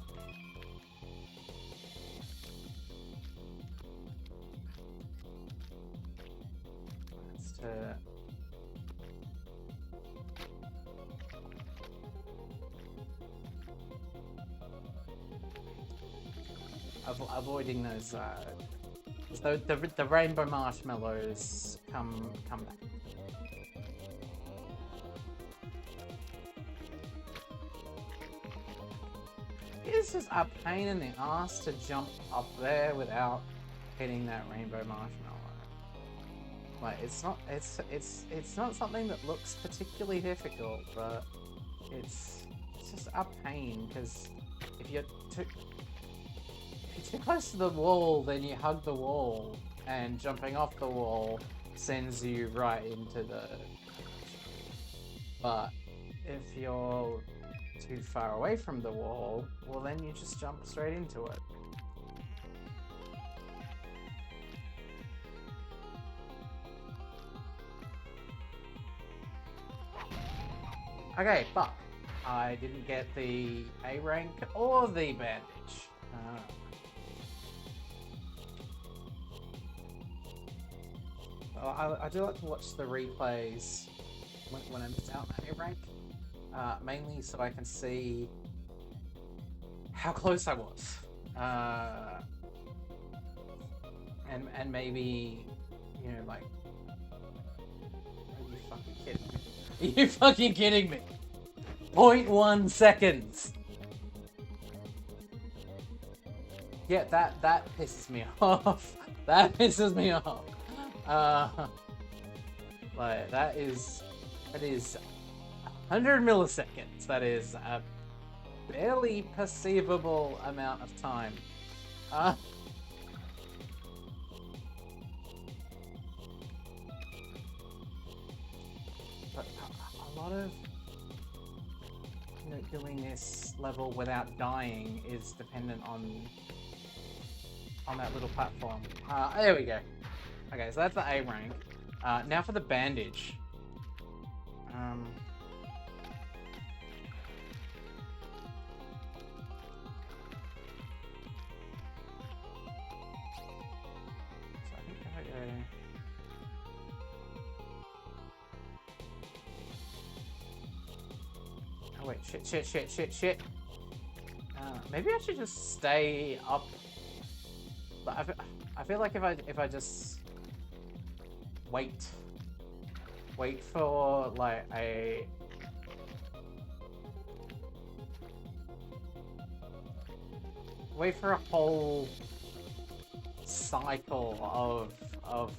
That's to avoiding those So the rainbow marshmallows come back. It's just a pain in the ass to jump up there without hitting that rainbow marshmallow. Like it's not something that looks particularly difficult, but it's just a pain because if you're too close to the wall, then you hug the wall, and jumping off the wall sends you right into the. But if you're too far away from the wall, well then you just jump straight into it. Okay, but I didn't get the A rank or the bandage. Well, I do like to watch the replays when I miss out on A rank, mainly so I can see how close I was, and maybe, you know, like, are you fucking kidding me? Are you fucking kidding me? 0.1 seconds. Yeah, that pisses me off. That pisses me off. Like that is 100 milliseconds. That is a barely perceivable amount of time. But a lot of, you know, doing this level without dying is dependent on that little platform. There we go. Okay, so that's the A rank. Now for the bandage. So I think if I go... Oh wait, shit. Maybe I should just stay up. But I feel like if I just wait for like wait for a whole cycle of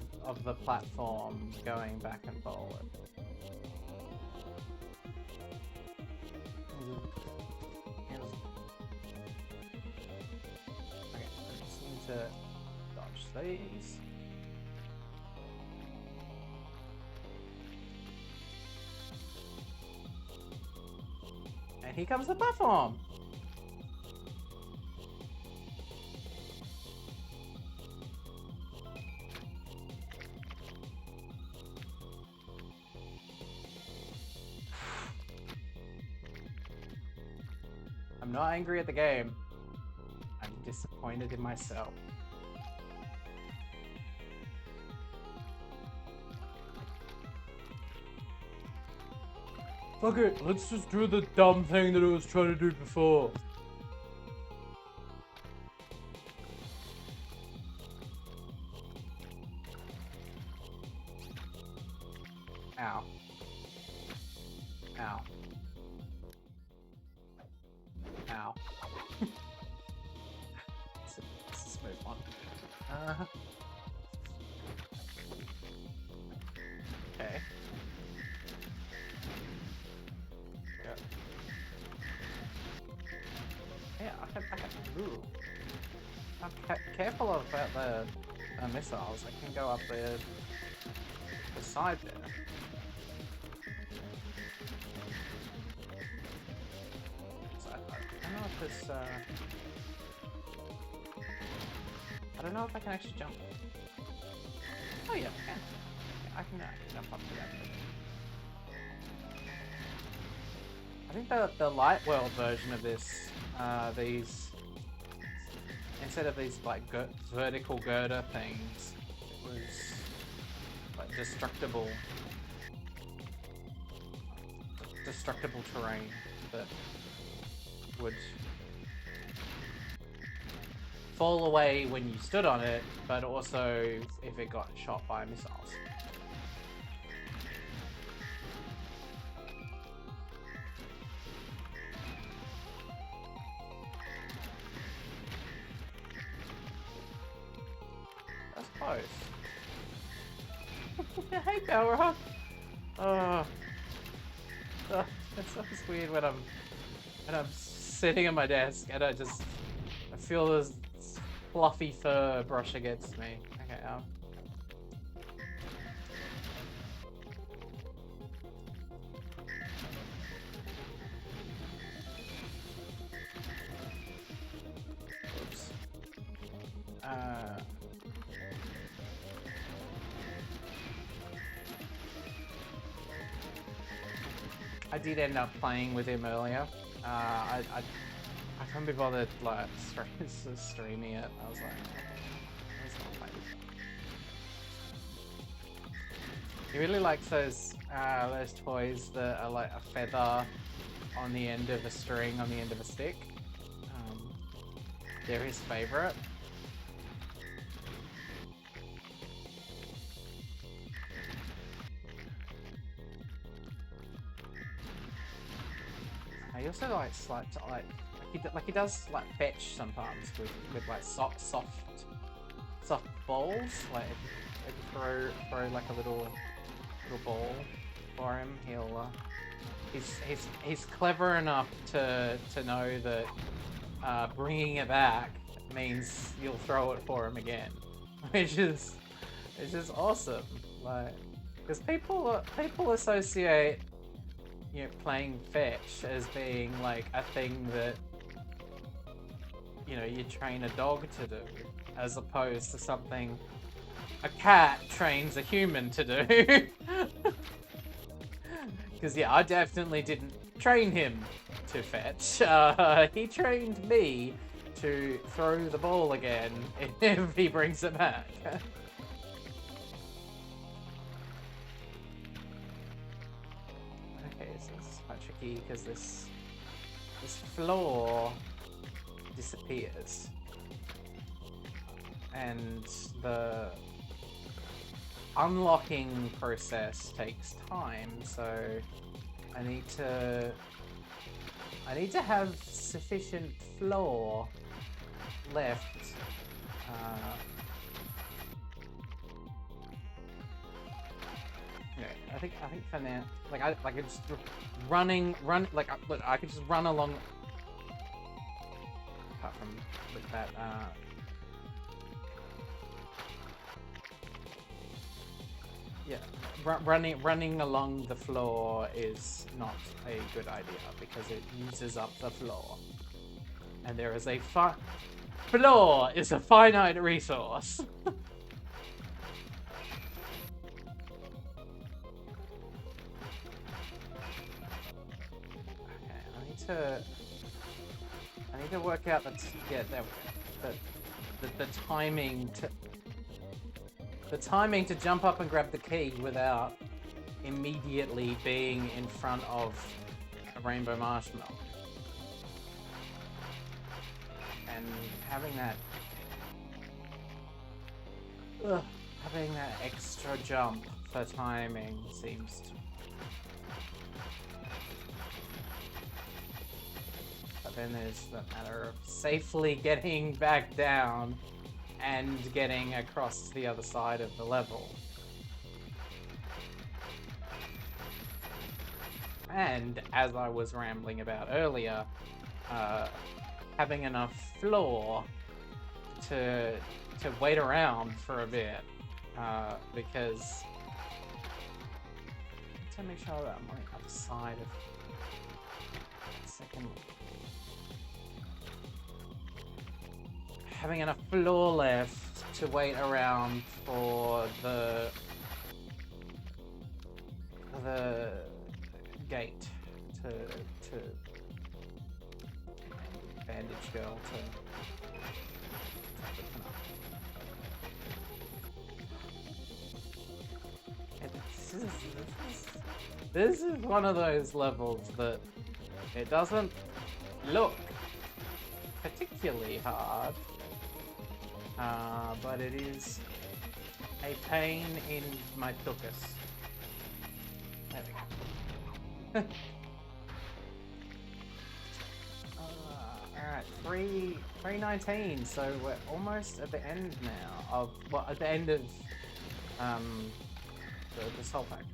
the platform going back and forward. Okay, I just need to dodge these. And here comes the platform! I'm not angry at the game. I'm disappointed in myself. Fuck it, let's just do the dumb thing that I was trying to do before. Ow. Ow. Ow. This is smooth one. Okay. Yeah, I can, ooh. I'm careful about the missiles. I can go up the side there. So I don't know if this, I don't know if I can actually jump. Oh yeah, I can jump up to that. I think the light world version of this, these, instead of these like vertical girder things, it was like destructible terrain that would fall away when you stood on it, but also if it got shot by missiles. That's close. Hey, Balrog! Oh. It's always weird when I'm sitting at my desk and I feel this fluffy fur brush against me. Okay, oops. I did end up playing with him earlier. I couldn't be bothered like streaming it. I was like, let's not play this. He really likes those toys that are like a feather on the end of a string on the end of a stick. They're his favorite. He also likes like he does like fetch sometimes with like soft balls. Like if you throw like a little ball for him, he'll he's clever enough to know that bringing it back means you'll throw it for him again, which is awesome. Like because people associate, you know, playing fetch as being like a thing that, you know, you train a dog to do, as opposed to something a cat trains a human to do. Because yeah, I definitely didn't train him to fetch. He trained me to throw the ball again if he brings it back. Tricky because this floor disappears and the unlocking process takes time, so I need to have sufficient floor left I think for now, like I just look, I could just run along. Apart from with that, yeah, running along the floor is not a good idea because it uses up the floor, and there is a floor is a finite resource. I need to work out the timing to jump up and grab the key without immediately being in front of a rainbow marshmallow, and having that extra jump for timing seems to. Then there's the matter of safely getting back down and getting across to the other side of the level. And as I was rambling about earlier, having enough floor to wait around for a bit, because to make sure that I'm on the other side of the second. Having enough floor left to wait around for the gate to bandage girl to open up. And this is one of those levels that it doesn't look particularly hard. but it is a pain in my tuchus. There we go. Alright, 319, so we're almost at the end now of, well, at the end of the Soul Factory.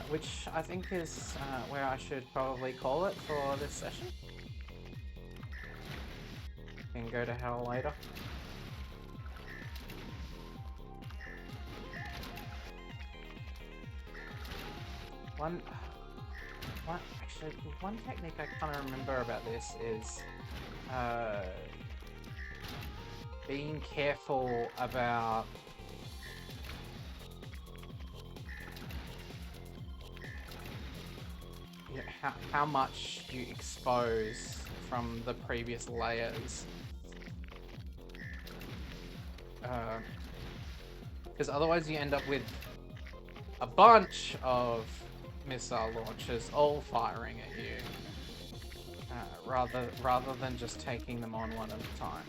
Which I think is where I should probably call it for this session. Can go to hell later. One technique I kind of remember about this is being careful about how much you expose from the previous layers. Because otherwise you end up with a bunch of missile launchers all firing at you, rather than just taking them on one at a time.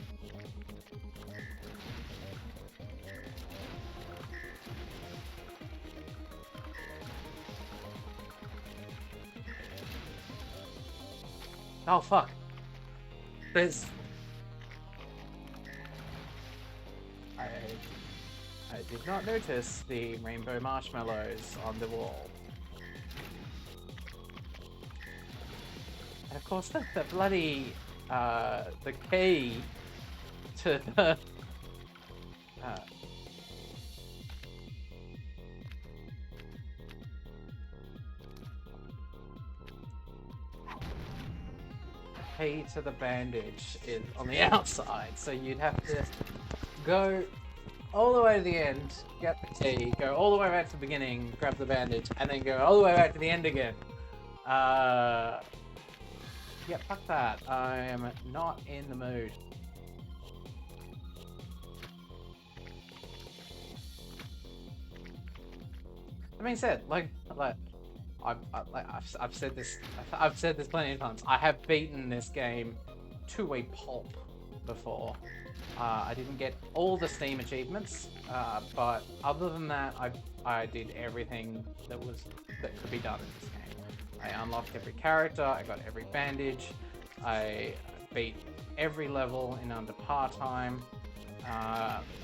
Oh fuck! There's... I did not notice the rainbow marshmallows on the wall. And of course the bloody, the key to the... key to the bandage is on the outside, so you'd have to go all the way to the end, get the key, go all the way back to the beginning, grab the bandage, and then go all the way back to the end again. Yeah, fuck that. I am not in the mood. That being said, I've said this plenty of times. I have beaten this game to a pulp before. I didn't get all the Steam achievements, but other than that, I did everything that could be done in this game. I unlocked every character, I got every bandage, I beat every level in under par time,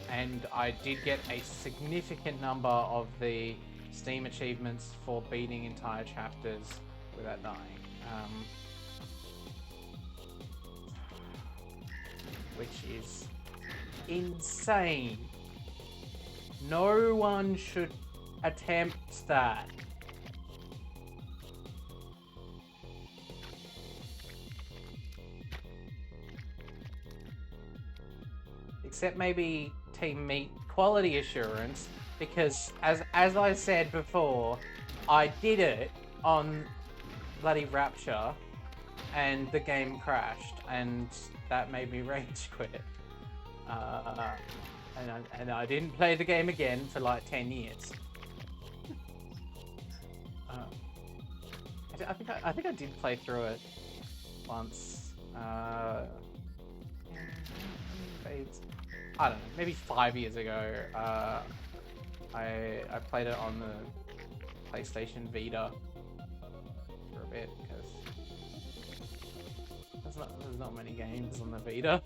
and I did get a significant number of the Steam achievements for beating entire chapters without dying. Which is insane. No one should attempt that. Except maybe Team Meat Quality Assurance, because as I said before, I did it on bloody Rapture and the game crashed, and that made me rage quit. And I didn't play the game again for like 10 years. I think I did play through it once. I don't know, maybe 5 years ago. I played it on the PlayStation Vita for a bit because there's not many games on the Vita.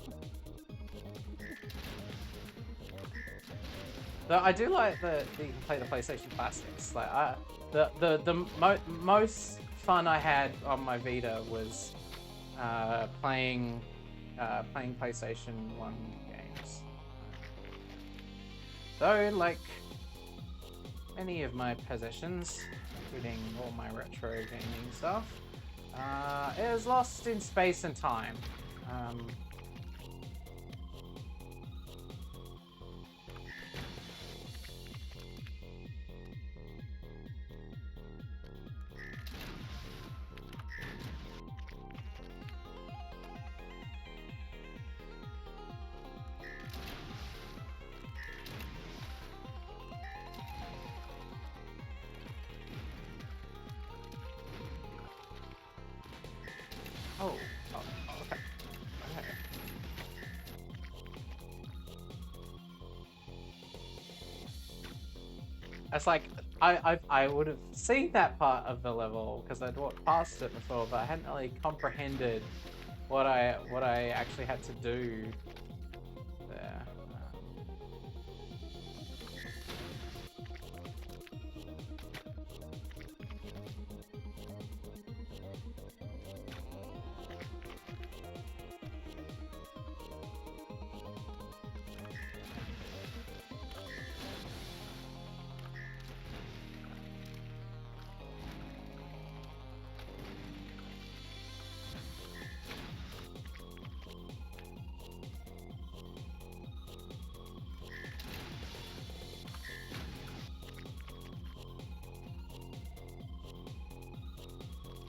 Though I do like that you can play the PlayStation Classics. Like the most fun I had on my Vita was playing PlayStation 1 games. Though, like many of my possessions, including all my retro gaming stuff, it is lost in space and time. Okay. It's like I would have seen that part of the level because I'd walked past it before, but I hadn't really comprehended what I actually had to do there.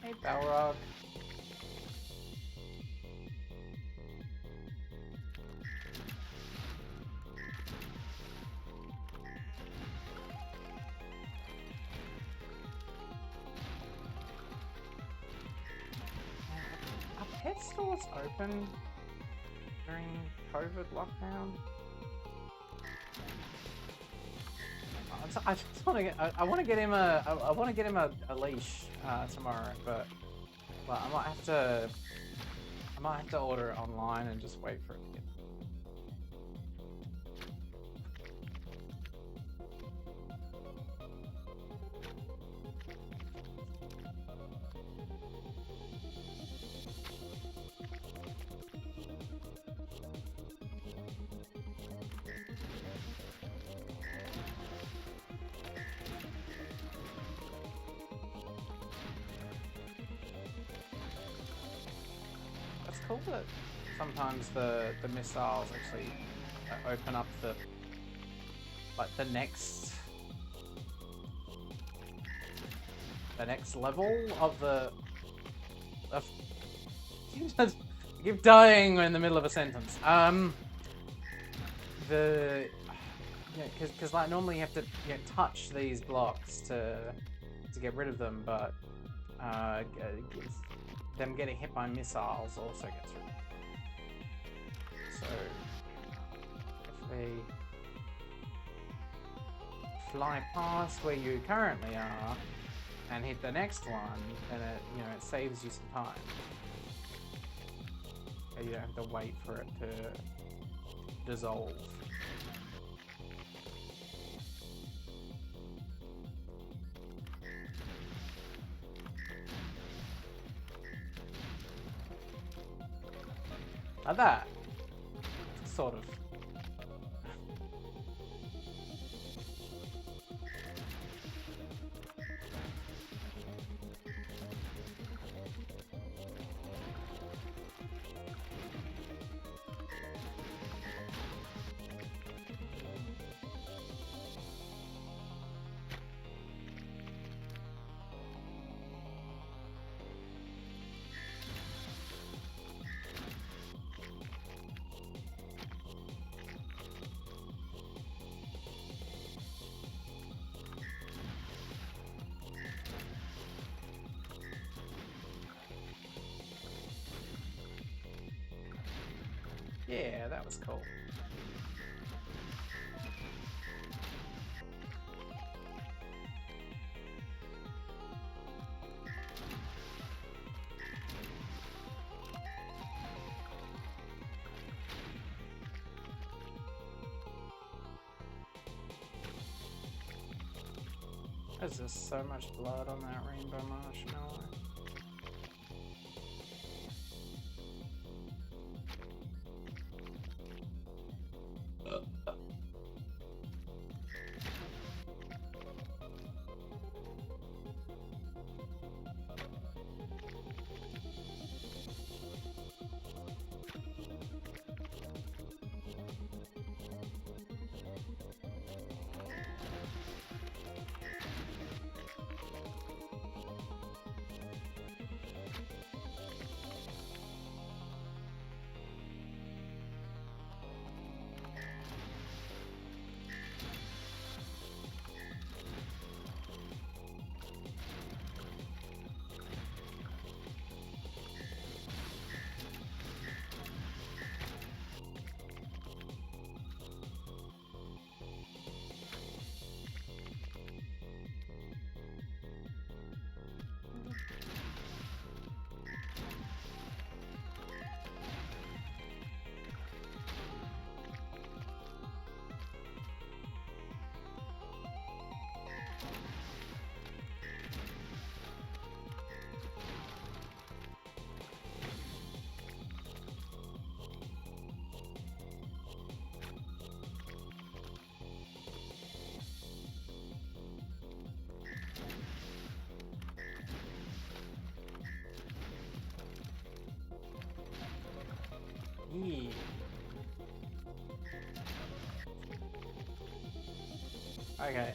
Hey, Balrog. Are pet stores open during COVID lockdown? I just want to get. I want to get him a. I want to get him a leash tomorrow, but well, I might have to. I might have to order it online and just wait for it to get. It's cool that sometimes the missiles actually open up the next level of the. Of, I keep dying in the middle of a sentence. Because like normally you have to touch these blocks to get rid of them, but them getting hit by missiles also gets rid of them. So if they fly past where you currently are and hit the next one, then it saves you some time. You don't have to wait for it to dissolve. Like that. Sort of. Yeah, that was cool. There's just so much blood on that rainbow marshmallow. Yeah. Okay.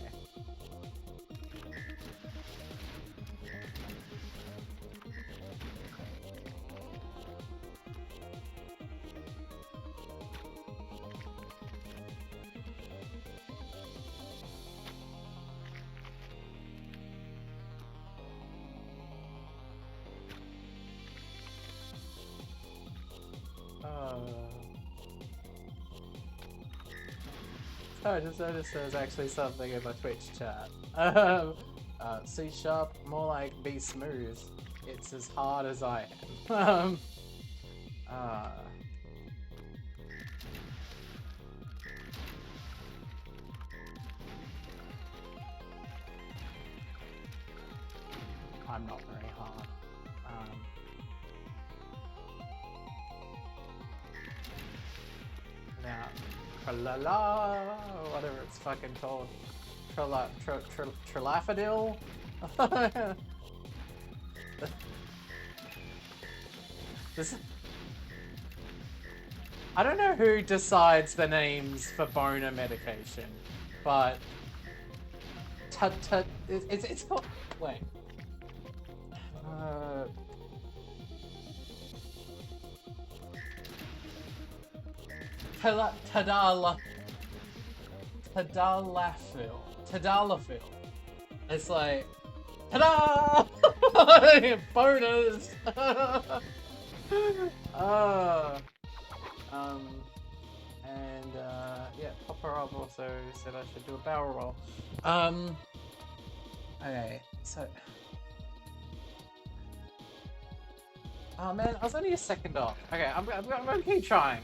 I just noticed there's actually something in my Twitch chat. C sharp, more like be smooth. It's as hard as I am. uh, I'm not very hard. Now, tralala, whatever it's fucking called. Tralaffadil? This, I don't know who decides the names for boner medication, but it's called, wait. Tadalafil. It's like, ta-da! Bonus! Yeah, Popperov also said I should do a barrel roll. Okay, so... Oh man, I was only a second off. Okay, I'm gonna keep trying.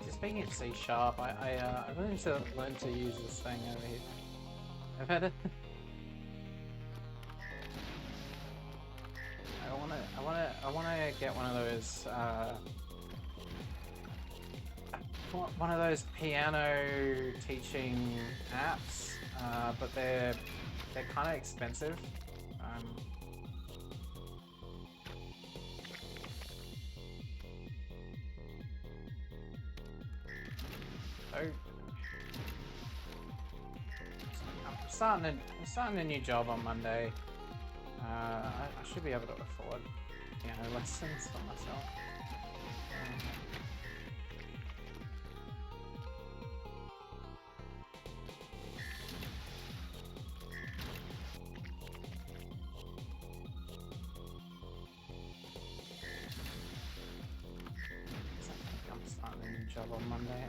Speaking of C sharp, I really need to learn to use this thing over here. I've had it. I wanna get one of those piano teaching apps, but they're kind of expensive. I'm starting a new job on Monday. I should be able to afford piano lessons for myself. I'm starting a new job on Monday.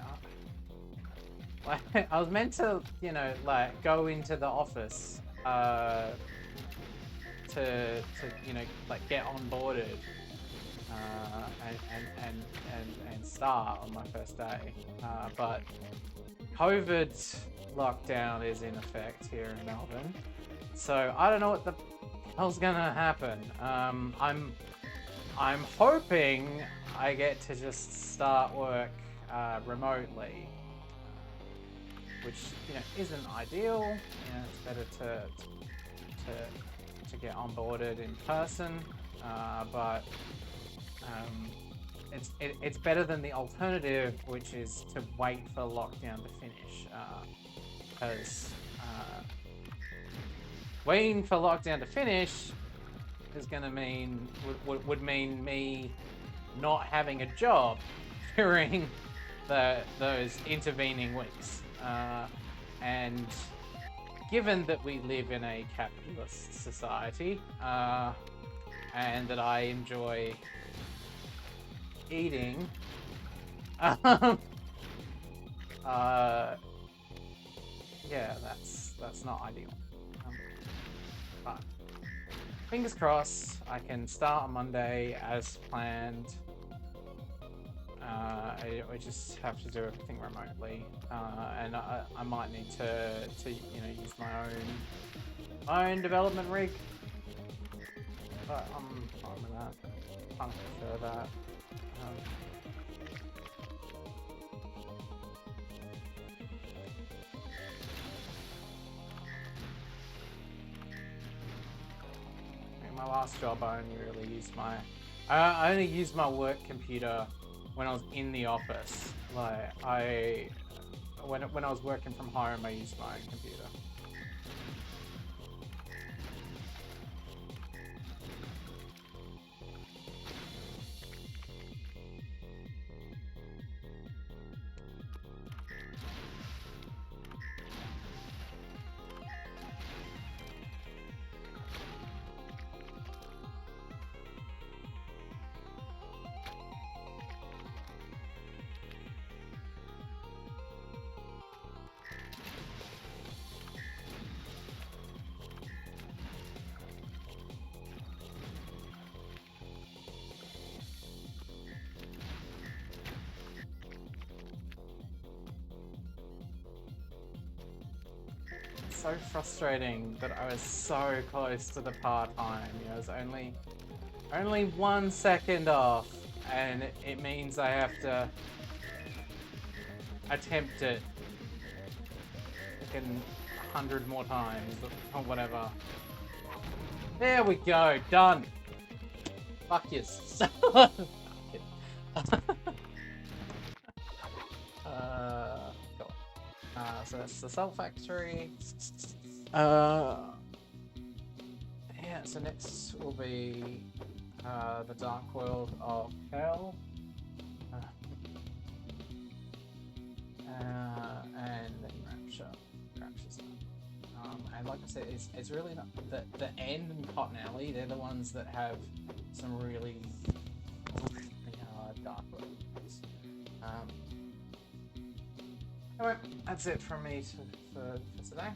I was meant to, you know, like go into the office to you know, like get onboarded and start on my first day, but COVID lockdown is in effect here in Melbourne, so I don't know what the hell's gonna happen. I'm hoping I get to just start work remotely. Which, you know, isn't ideal. You know, it's better to get onboarded in person, but it's better than the alternative, which is to wait for lockdown to finish. Because waiting for lockdown to finish is going to mean would mean me not having a job during those intervening weeks. And given that we live in a capitalist society, and that I enjoy eating, yeah, that's not ideal. But fingers crossed, I can start on Monday as planned. I just have to do everything remotely, and I might need to use my own development rig. But I'm fine with that. I prefer that. My last job, I only really used I only used my work computer when I was in the office. Like when I was working from home, I used my own computer. So frustrating that I was so close to the part-time. It was only 1 second off, and it means I have to attempt it fucking 100 more times or whatever. There we go, done. Fuck yes. So that's the Cell Factory. Yeah, so next will be the Dark World of Hell. And then Rapture's done. And like I said, it's really not the End and Cotton Alley. They're the ones that have some really hard Dark World. Anyway, that's it from me for today.